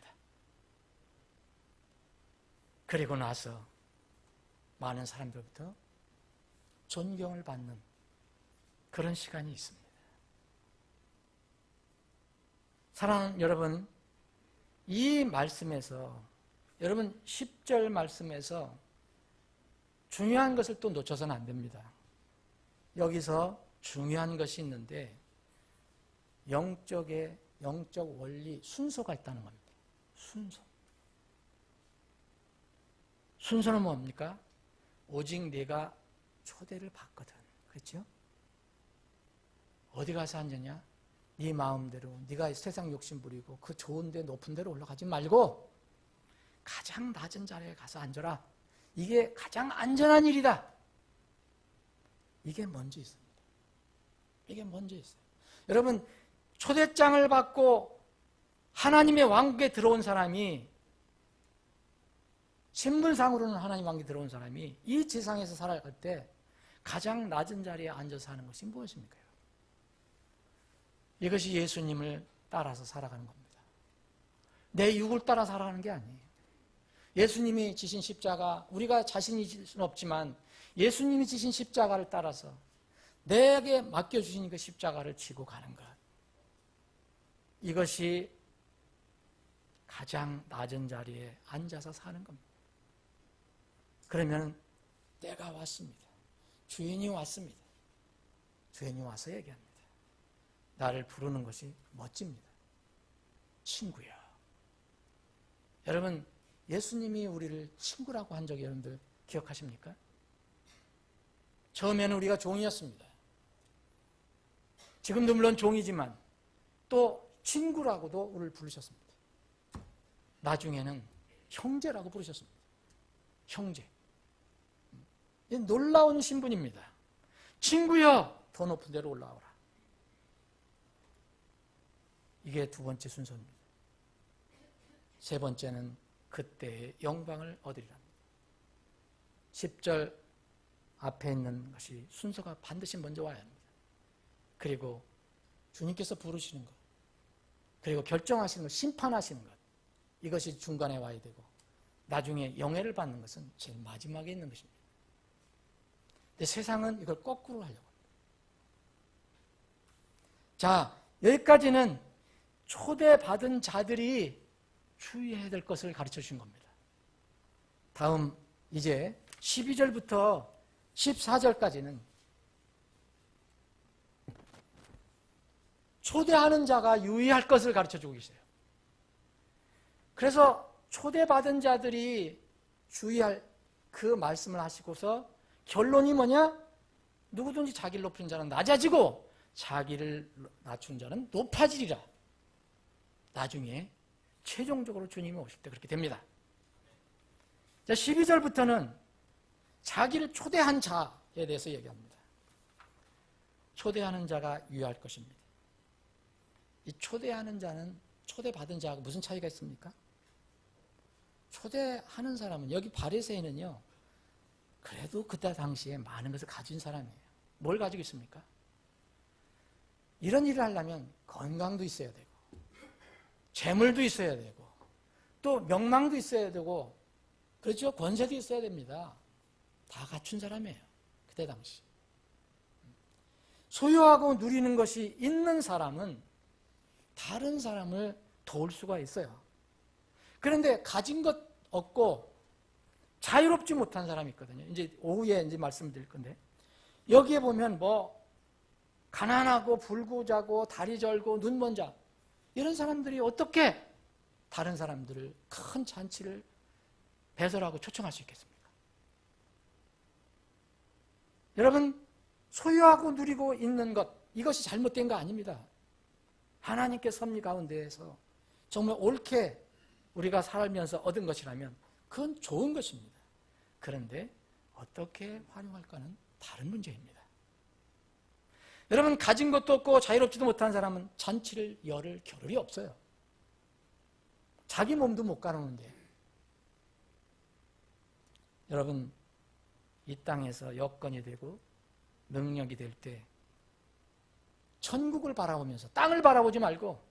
그리고 나서 많은 사람들부터 존경을 받는 그런 시간이 있습니다. 사랑하는 여러분, 이 말씀에서, 여러분 10절 말씀에서 중요한 것을 또 놓쳐서는 안 됩니다. 여기서 중요한 것이 있는데 영적 원리, 순서가 있다는 겁니다. 순서는 뭡니까? 오직 네가 초대를 받거든. 그렇죠? 어디 가서 앉느냐? 네 마음대로, 네가 세상 욕심 부리고 그 좋은 데 높은 데로 올라가지 말고 가장 낮은 자리에 가서 앉아라. 이게 가장 안전한 일이다. 이게 먼저 있습니다. 이게 먼저 있어요. 여러분, 초대장을 받고 하나님의 왕국에 들어온 사람이, 신분상으로는 하나님 왕국에 들어온 사람이 이 세상에서 살아갈 때 가장 낮은 자리에 앉아서 하는 것이 무엇입니까? 이것이 예수님을 따라서 살아가는 겁니다. 내 육을 따라 살아가는 게 아니에요. 예수님이 지신 십자가, 우리가 자신이 질 수는 없지만 예수님이 지신 십자가를 따라서 내게 맡겨주신 그 십자가를 지고 가는 것, 이것이 가장 낮은 자리에 앉아서 사는 겁니다. 그러면 때가 왔습니다. 주인이 왔습니다. 주인이 와서 얘기합니다. 나를 부르는 것이 멋집니다. 친구야. 여러분, 예수님이 우리를 친구라고 한 적이 여러분들 기억하십니까? 처음에는 우리가 종이었습니다. 지금도 물론 종이지만 또 친구라고도 우리를 부르셨습니다. 나중에는 형제라고 부르셨습니다. 형제. 놀라운 신분입니다. 친구여, 더 높은 데로 올라오라. 이게 두 번째 순서입니다. 세 번째는 그때의 영광을 얻으리랍니다. 10절 앞에 있는 것이 순서가 반드시 먼저 와야 합니다. 그리고 주님께서 부르시는 것, 그리고 결정하시는 것, 심판하시는 것, 이것이 중간에 와야 되고 나중에 영예를 받는 것은 제일 마지막에 있는 것입니다. 근데 세상은 이걸 거꾸로 하려고 합니다. 자, 여기까지는 초대받은 자들이 주의해야 될 것을 가르쳐 주신 겁니다. 다음 이제 12절부터 14절까지는 초대하는 자가 유의할 것을 가르쳐 주고 계세요. 그래서 초대받은 자들이 주의할 그 말씀을 하시고서 결론이 뭐냐? 누구든지 자기를 높이는 자는 낮아지고 자기를 낮춘 자는 높아지리라. 나중에 최종적으로 주님이 오실 때 그렇게 됩니다. 자, 12절부터는 자기를 초대한 자에 대해서 얘기합니다. 초대하는 자가 유의할 것입니다. 이 초대하는 자는 초대받은 자하고 무슨 차이가 있습니까? 초대하는 사람은, 여기 바리새인은요, 그래도 그때 당시에 많은 것을 가진 사람이에요. 뭘 가지고 있습니까? 이런 일을 하려면 건강도 있어야 되고, 재물도 있어야 되고, 또 명망도 있어야 되고, 그렇죠? 권세도 있어야 됩니다. 다 갖춘 사람이에요. 그때 당시. 소유하고 누리는 것이 있는 사람은 다른 사람을 도울 수가 있어요. 그런데 가진 것 없고 자유롭지 못한 사람이 있거든요. 이제 오후에 이제 말씀드릴 건데, 여기에 보면 뭐 가난하고 불구자고 다리 절고 눈 먼 자, 이런 사람들이 어떻게 다른 사람들을 큰 잔치를 배설하고 초청할 수 있겠습니까? 여러분, 소유하고 누리고 있는 것, 이것이 잘못된 거 아닙니다. 하나님께 섭리 가운데에서 정말 옳게 우리가 살면서 얻은 것이라면 그건 좋은 것입니다. 그런데 어떻게 활용할까는 다른 문제입니다. 여러분, 가진 것도 없고 자유롭지도 못한 사람은 잔치를 열을 겨를이 없어요. 자기 몸도 못 가누는데. 여러분, 이 땅에서 여건이 되고 능력이 될 때 천국을 바라보면서, 땅을 바라보지 말고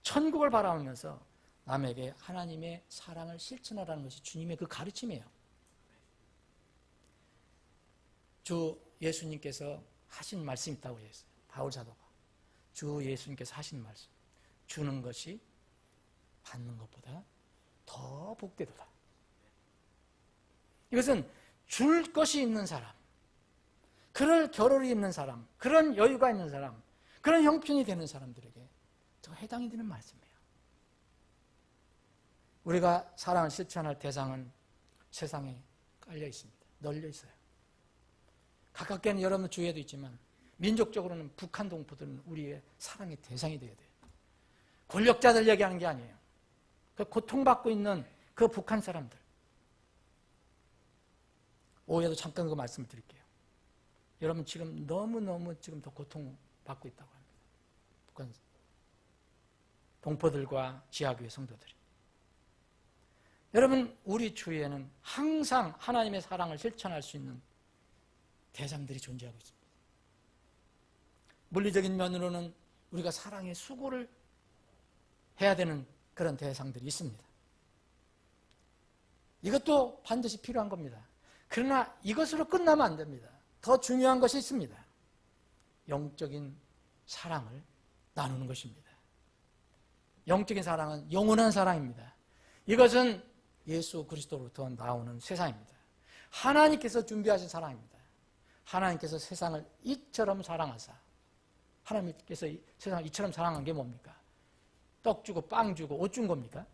천국을 바라보면서 남에게 하나님의 사랑을 실천하라는 것이 주님의 그 가르침이에요. 주 예수님께서 하신 말씀이 있다고 했어요. 바울 사도가. 주 예수님께서 하신 말씀. 주는 것이 받는 것보다 더 복되도다. 이것은 줄 것이 있는 사람, 그럴 겨를이 있는 사람, 그런 여유가 있는 사람, 그런 형편이 되는 사람들에게 더 해당이 되는 말씀이에요. 우리가 사랑을 실천할 대상은 세상에 깔려 있습니다. 널려 있어요. 가깝게는 여러분 주위에도 있지만 민족적으로는 북한 동포들은 우리의 사랑의 대상이 되어야 돼요. 권력자들 얘기하는 게 아니에요. 그 고통받고 있는 그 북한 사람들. 오해도 잠깐 그 말씀을 드릴게요. 여러분 지금 너무너무 지금 더 고통받고 있다고 합니다. 북한 동포들과 지하교회 성도들이. 여러분, 우리 주위에는 항상 하나님의 사랑을 실천할 수 있는 대상들이 존재하고 있습니다. 물리적인 면으로는 우리가 사랑의 수고를 해야 되는 그런 대상들이 있습니다. 이것도 반드시 필요한 겁니다. 그러나 이것으로 끝나면 안 됩니다. 더 중요한 것이 있습니다. 영적인 사랑을 나누는 것입니다. 영적인 사랑은 영원한 사랑입니다. 이것은 예수 그리스도로부터 나오는 세상입니다. 하나님께서 준비하신 사랑입니다. 하나님께서 세상을 이처럼 사랑하사, 하나님께서 세상을 이처럼 사랑한 게 뭡니까? 떡 주고 빵 주고 옷 준 겁니까?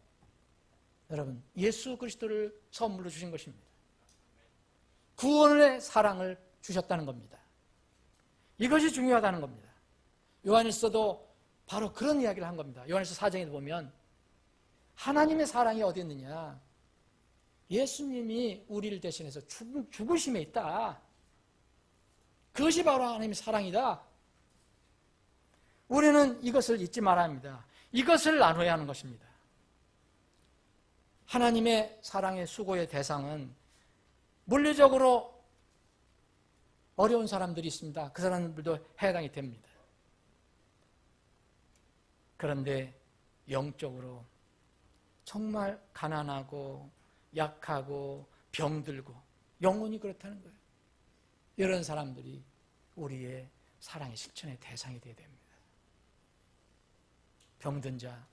여러분, 예수 그리스도를 선물로 주신 것입니다. 구원의 사랑을 주셨다는 겁니다. 이것이 중요하다는 겁니다. 요한일서도 바로 그런 이야기를 한 겁니다. 요한일서 4장에 보면 하나님의 사랑이 어디 있느냐? 예수님이 우리를 대신해서 죽으심에 있다. 그것이 바로 하나님의 사랑이다. 우리는 이것을 잊지 말아야 합니다. 이것을 나눠야 하는 것입니다. 하나님의 사랑의 수고의 대상은 물리적으로 어려운 사람들이 있습니다. 그 사람들도 해당이 됩니다. 그런데 영적으로 정말 가난하고 약하고 병들고 영혼이 그렇다는 거예요. 이런 사람들이 우리의 사랑의 실천의 대상이 되어야 됩니다. 병든 자,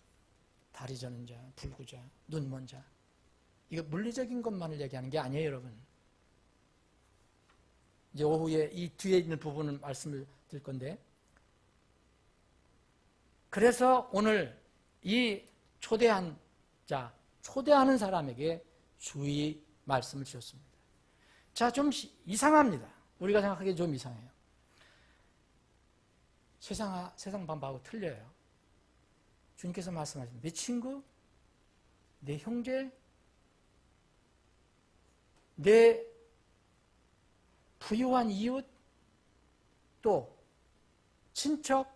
다리 저는 자, 불구자, 눈 먼 자. 이거 물리적인 것만을 얘기하는 게 아니에요, 여러분. 이제 오후에 이 뒤에 있는 부분을 말씀을 드릴 건데, 그래서 오늘 이 초대한 자, 초대하는 사람에게 주의 말씀을 주셨습니다. 자, 좀 이상합니다. 우리가 생각하기에 좀 이상해요. 세상 방법하고 틀려요. 주님께서 말씀하십니다. 내 친구, 내 형제, 내 부유한 이웃, 또 친척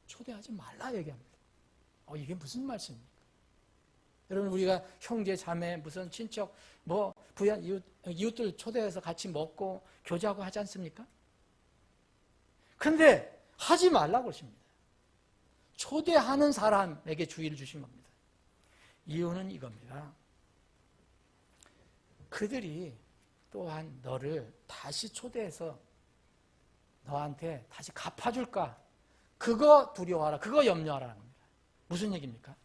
초대하지 말라 얘기합니다. 이게 무슨 말씀입니까? 여러분, 우리가 형제, 자매, 무슨 친척, 뭐 부유한 이웃들 초대해서 같이 먹고 교제하고 하지 않습니까? 근데 하지 말라고 그러십니다. 초대하는 사람에게 주의를 주신 겁니다. 이유는 이겁니다. 그들이 또한 너를 다시 초대해서 너한테 다시 갚아줄까? 그거 두려워하라. 그거 염려하라는 겁니다. 무슨 얘기입니까?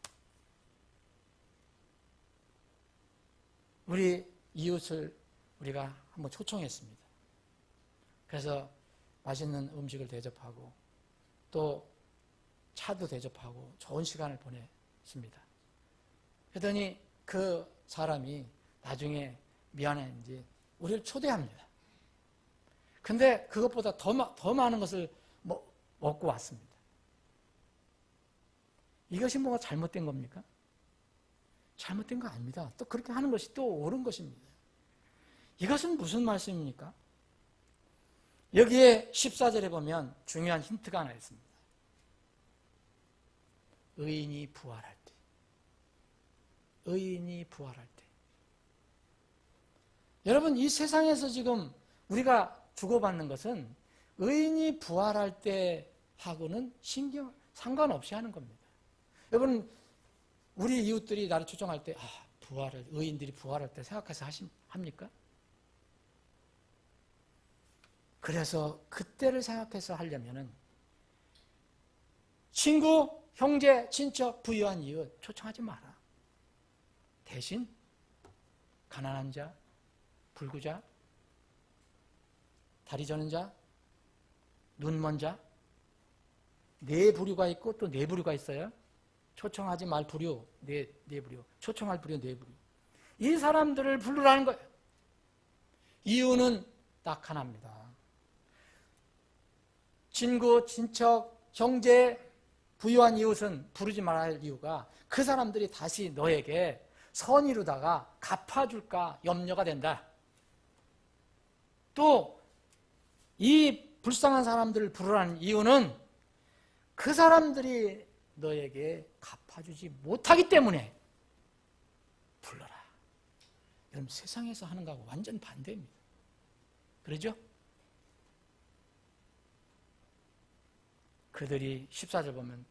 우리 이웃을 우리가 한번 초청했습니다. 그래서 맛있는 음식을 대접하고 또 차도 대접하고 좋은 시간을 보냈습니다. 그러더니 그 사람이 나중에 미안한지 우리를 초대합니다. 근데 그것보다 더 많은 것을 먹고 왔습니다. 이것이 뭐가 잘못된 겁니까? 잘못된 거 아닙니다. 또 그렇게 하는 것이 또 옳은 것입니다. 이것은 무슨 말씀입니까? 여기에 14절에 보면 중요한 힌트가 하나 있습니다. 의인이 부활할 때. 의인이 부활할 때. 여러분, 이 세상에서 지금 우리가 주고받는 것은 의인이 부활할 때 하고는 상관없이 하는 겁니다. 여러분, 우리 이웃들이 나를 초청할 때, 의인들이 부활할 때 생각해서 합니까? 그래서 그때를 생각해서 하려면은 친구, 형제, 친척, 부유한 이웃 초청하지 마라. 대신 가난한 자, 불구자, 다리 저는 자, 눈 먼 자, 네 부류가 있고 또 네 부류가 있어요. 초청하지 말 부류, 네 부류, 초청할 부류, 네 부류. 이 사람들을 부르라는 거예요. 이유는 딱 하나입니다. 친구, 친척, 형제, 부유한 이웃은 부르지 말아야 할 이유가 그 사람들이 다시 너에게 선 이루다가 갚아줄까 염려가 된다. 또 이 불쌍한 사람들을 부르라는 이유는 그 사람들이 너에게 갚아주지 못하기 때문에 불러라. 여러분, 세상에서 하는 거하고 완전 반대입니다. 그러죠? 그들이 14절 보면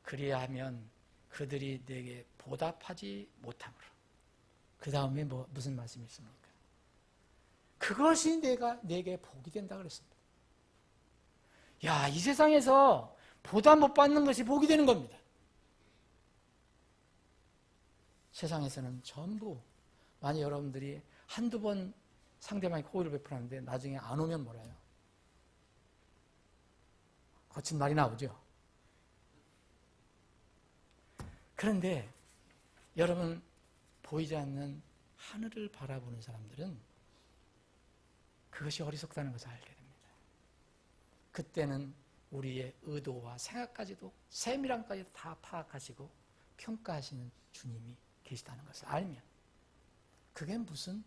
그리하면 그들이 내게 보답하지 못함으로. 그 다음에 무슨 말씀이 있습니까? 그것이 내게 복이 된다 그랬습니다. 야, 이 세상에서 보답 못 받는 것이 복이 되는 겁니다. 세상에서는 전부, 만약 여러분들이 한두 번 상대방이 호의를 베풀었는데 나중에 안 오면 뭐래요? 거친 말이 나오죠. 그런데 여러분, 보이지 않는 하늘을 바라보는 사람들은 그것이 어리석다는 것을 알게 됩니다. 그때는 우리의 의도와 생각까지도 세밀함까지도 다 파악하시고 평가하시는 주님이 계시다는 것을 알면 그게 무슨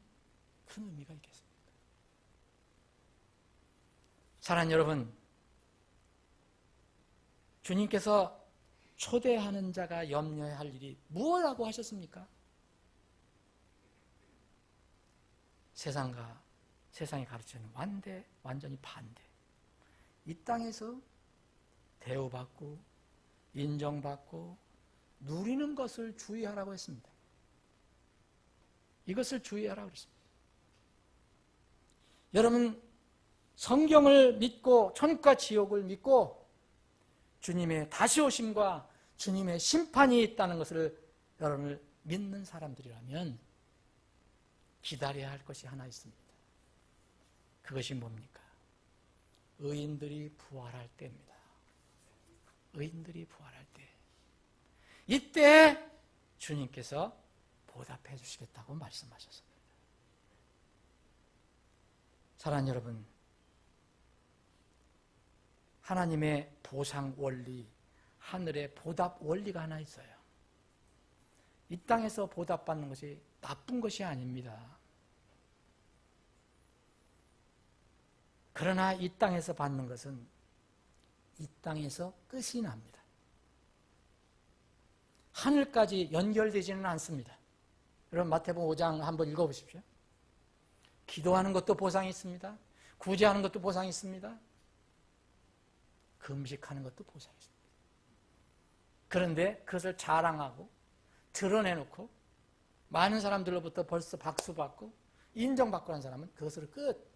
큰 의미가 있겠습니까? 사랑하는 여러분, 주님께서 초대하는 자가 염려해야 할 일이 무엇이라고 하셨습니까? 세상이 가르치는 완전히 반대. 이 땅에서 대우받고 인정받고 누리는 것을 주의하라고 했습니다. 이것을 주의하라고 했습니다. 여러분, 성경을 믿고 천국과 지옥을 믿고 주님의 다시 오심과 주님의 심판이 있다는 것을 여러분을 믿는 사람들이라면 기다려야 할 것이 하나 있습니다. 그것이 뭡니까? 의인들이 부활할 때입니다. 의인들이 부활할 때. 이때 주님께서 보답해 주시겠다고 말씀하셨습니다. 사랑하는 여러분, 하나님의 보상 원리, 하늘의 보답 원리가 하나 있어요. 이 땅에서 보답받는 것이 나쁜 것이 아닙니다. 그러나 이 땅에서 받는 것은 이 땅에서 끝이 납니다. 하늘까지 연결되지는 않습니다. 여러분, 마태복음 5장 한번 읽어보십시오. 기도하는 것도 보상이 있습니다. 구제하는 것도 보상이 있습니다. 금식하는 것도 보상이 있습니다. 그런데 그것을 자랑하고 드러내놓고 많은 사람들로부터 벌써 박수받고 인정받고 한 사람은 그것으로 끝.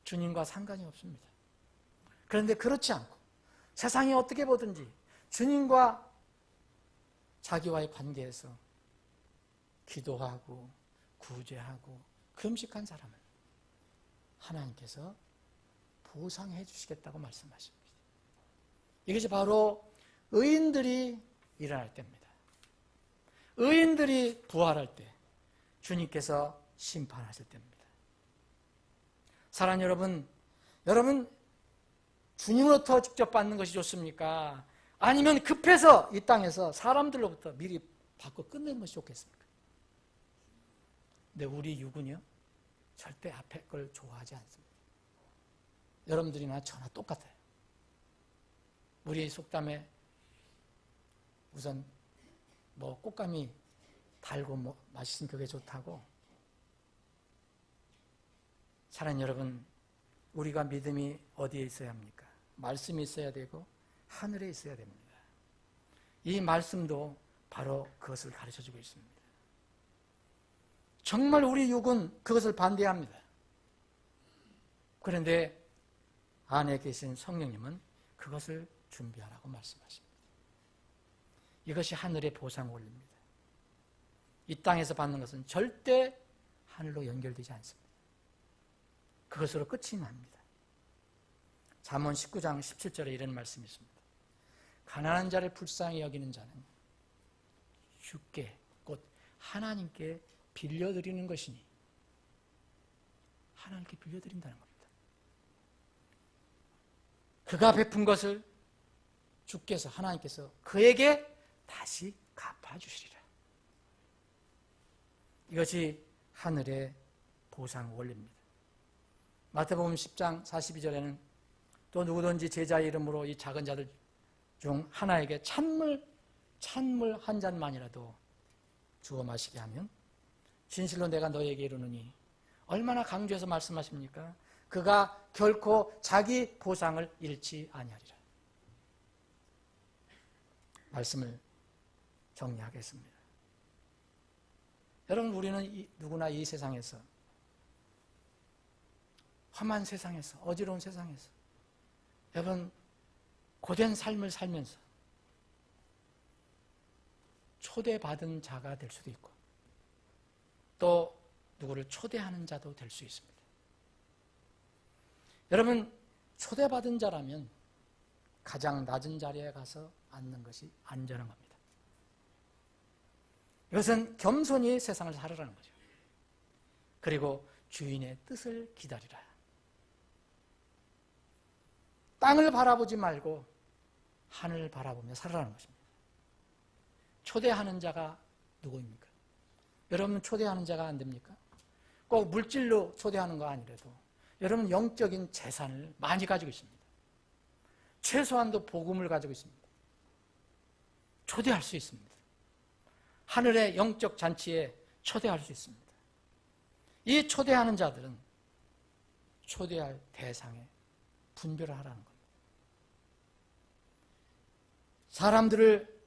주님과 상관이 없습니다. 그런데 그렇지 않고 세상이 어떻게 보든지 주님과 자기와의 관계에서 기도하고 구제하고 금식한 사람은 하나님께서 보상해 주시겠다고 말씀하십니다. 이것이 바로 의인들이 일어날 때입니다. 의인들이 부활할 때 주님께서 심판하실 때입니다. 사랑하는 여러분, 여러분 주님으로부터 직접 받는 것이 좋습니까? 아니면 급해서 이 땅에서 사람들로부터 미리 받고 끝내는 것이 좋겠습니까? 근데 우리 육은요, 절대 앞에 걸 좋아하지 않습니다. 여러분들이나 저나 똑같아요. 우리 속담에 우선 꽃감이 달고 맛있으면 그게 좋다고. 사랑하는 여러분, 우리가 믿음이 어디에 있어야 합니까? 말씀이 있어야 되고 하늘에 있어야 됩니다. 이 말씀도 바로 그것을 가르쳐주고 있습니다. 정말 우리 육은 그것을 반대합니다. 그런데 안에 계신 성령님은 그것을 준비하라고 말씀하십니다. 이것이 하늘의 보상 원리입니다. 이 땅에서 받는 것은 절대 하늘로 연결되지 않습니다. 그것으로 끝이 납니다. 잠언 19장 17절에 이런 말씀이 있습니다. 가난한 자를 불쌍히 여기는 자는 주께 곧 하나님께 빌려드리는 것이니, 하나님께 빌려드린다는 겁니다. 그가 베푼 것을 주께서, 하나님께서 그에게 다시 갚아주시리라. 이것이 하늘의 보상 원리입니다. 마태복음 10장 42절에는 또 누구든지 제자의 이름으로 이 작은 자들 중 하나에게 찬물 한 잔만이라도 주어 마시게 하면 진실로 내가 너에게 이르노니, 얼마나 강조해서 말씀하십니까? 그가 결코 자기 보상을 잃지 아니하리라. 말씀을 정리하겠습니다. 여러분, 우리는 누구나 이 세상에서, 험한 세상에서, 어지러운 세상에서, 여러분 고된 삶을 살면서 초대받은 자가 될 수도 있고, 또 누구를 초대하는 자도 될 수 있습니다. 여러분, 초대받은 자라면 가장 낮은 자리에 가서 앉는 것이 안전한 겁니다. 이것은 겸손히 세상을 살으라는 거죠. 그리고 주인의 뜻을 기다리라. 땅을 바라보지 말고 하늘을 바라보며 살아라는 것입니다. 초대하는 자가 누구입니까? 여러분, 초대하는 자가 안 됩니까? 꼭 물질로 초대하는 거 아니라도 여러분 영적인 재산을 많이 가지고 있습니다. 최소한도 복음을 가지고 있습니다. 초대할 수 있습니다. 하늘의 영적 잔치에 초대할 수 있습니다. 이 초대하는 자들은 초대할 대상에 분별을 하라는 겁니다. 사람들을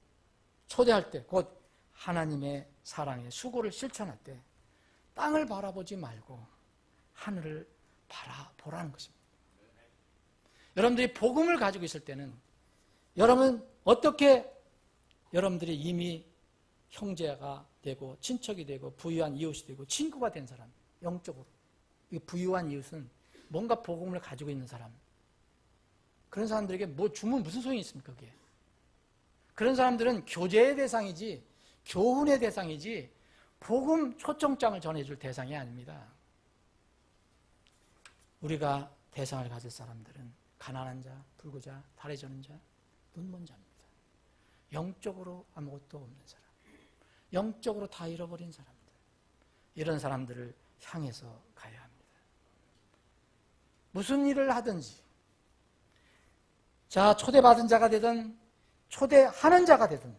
초대할 때, 곧 하나님의 사랑의 수고를 실천할 때 땅을 바라보지 말고 하늘을 바라보라는 것입니다. 여러분들이 복음을 가지고 있을 때는 여러분 어떻게 여러분들이 이미 형제가 되고 친척이 되고 부유한 이웃이 되고 친구가 된 사람, 영적으로 이 부유한 이웃은 뭔가 복음을 가지고 있는 사람, 그런 사람들에게 뭐 주면 무슨 소용이 있습니까? 그게 그런 사람들은 교제의 대상이지 교훈의 대상이지 복음 초청장을 전해줄 대상이 아닙니다. 우리가 대상을 가질 사람들은 가난한 자, 불구자, 달에 저는 자, 눈먼 자입니다. 영적으로 아무것도 없는 사람, 영적으로 다 잃어버린 사람들, 이런 사람들을 향해서 가야 합니다. 무슨 일을 하든지, 자, 초대받은 자가 되든 초대하는 자가 되든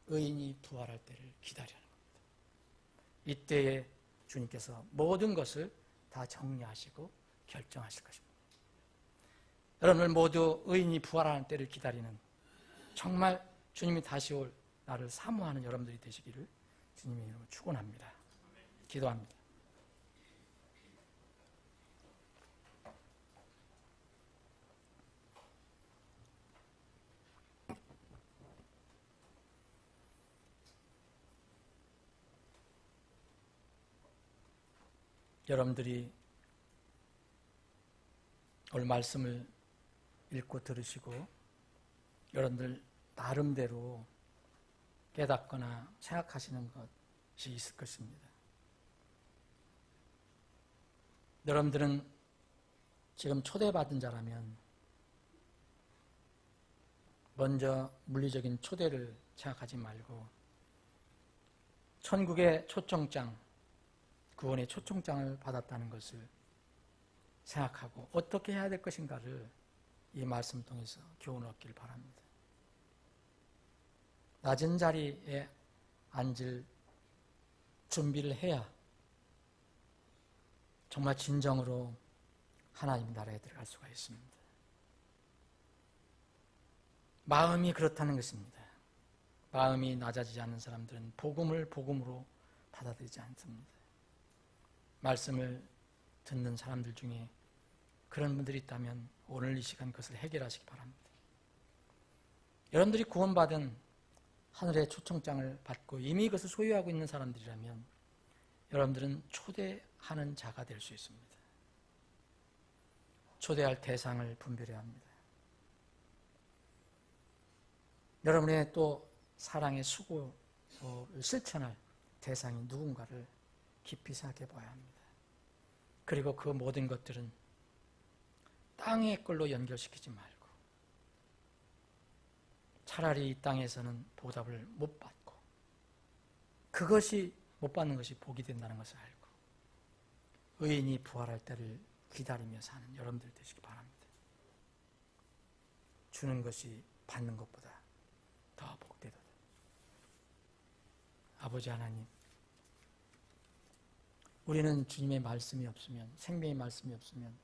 의인이 부활할 때를 기다리는 겁니다. 이때에 주님께서 모든 것을 다 정리하시고 결정하실 것입니다. 여러분들 모두 의인이 부활하는 때를 기다리는, 정말 주님이 다시 올 나를 사모하는 여러분들이 되시기를 주님의 이름으로 축원합니다. 기도합니다. 여러분들이 오늘 말씀을 읽고 들으시고 여러분들 나름대로 깨닫거나 생각하시는 것이 있을 것입니다. 여러분들은 지금 초대받은 자라면 먼저 물리적인 초대를 생각하지 말고 천국의 초청장, 구원의 초청장을 받았다는 것을 생각하고 어떻게 해야 될 것인가를 이 말씀 통해서 교훈을 얻기를 바랍니다. 낮은 자리에 앉을 준비를 해야 정말 진정으로 하나님 나라에 들어갈 수가 있습니다. 마음이 그렇다는 것입니다. 마음이 낮아지지 않는 사람들은 복음을 복음으로 받아들이지 않습니다. 말씀을 듣는 사람들 중에 그런 분들이 있다면 오늘 이 시간 그것을 해결하시기 바랍니다. 여러분들이 구원받은 하늘의 초청장을 받고 이미 그것을 소유하고 있는 사람들이라면 여러분들은 초대하는 자가 될 수 있습니다. 초대할 대상을 분별해야 합니다. 여러분의 또 사랑의 수고를 실천할 대상이 누군가를 깊이 생각해 봐야 합니다. 그리고 그 모든 것들은 땅의 걸로 연결시키지 말고 차라리 이 땅에서는 보답을 못 받고 그것이 못 받는 것이 복이 된다는 것을 알고 의인이 부활할 때를 기다리며 사는 여러분들 되시기 바랍니다. 주는 것이 받는 것보다 더 복되도다. 아버지 하나님, 우리는 주님의 말씀이 없으면, 생명의 말씀이 없으면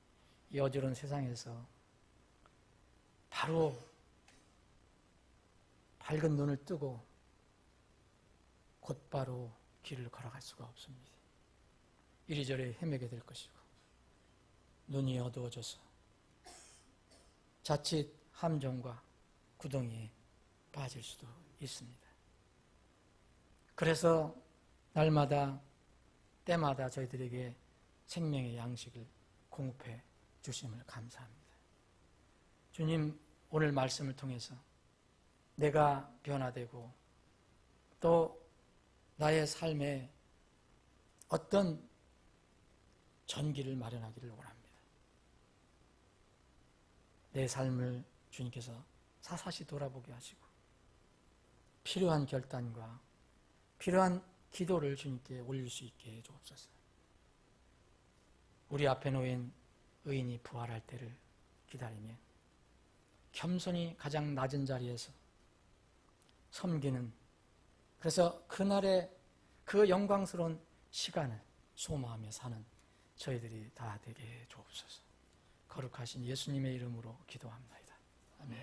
이 어지러운 세상에서 바로 밝은 눈을 뜨고 곧바로 길을 걸어갈 수가 없습니다. 이리저리 헤매게 될 것이고 눈이 어두워져서 자칫 함정과 구덩이에 빠질 수도 있습니다. 그래서 날마다 때마다 저희들에게 생명의 양식을 공급해 주심을 감사합니다. 주님, 오늘 말씀을 통해서 내가 변화되고 또 나의 삶에 어떤 전기를 마련하기를 원합니다. 내 삶을 주님께서 사사시 돌아보게 하시고 필요한 결단과 필요한 기도를 주님께 올릴 수 있게 해주옵소서. 우리 앞에 놓인 의인이 부활할 때를 기다리며 겸손히 가장 낮은 자리에서 섬기는, 그래서 그날의 그 영광스러운 시간을 소망하며 사는 저희들이 다 되게 해 주옵소서. 거룩하신 예수님의 이름으로 기도합니다. 아멘.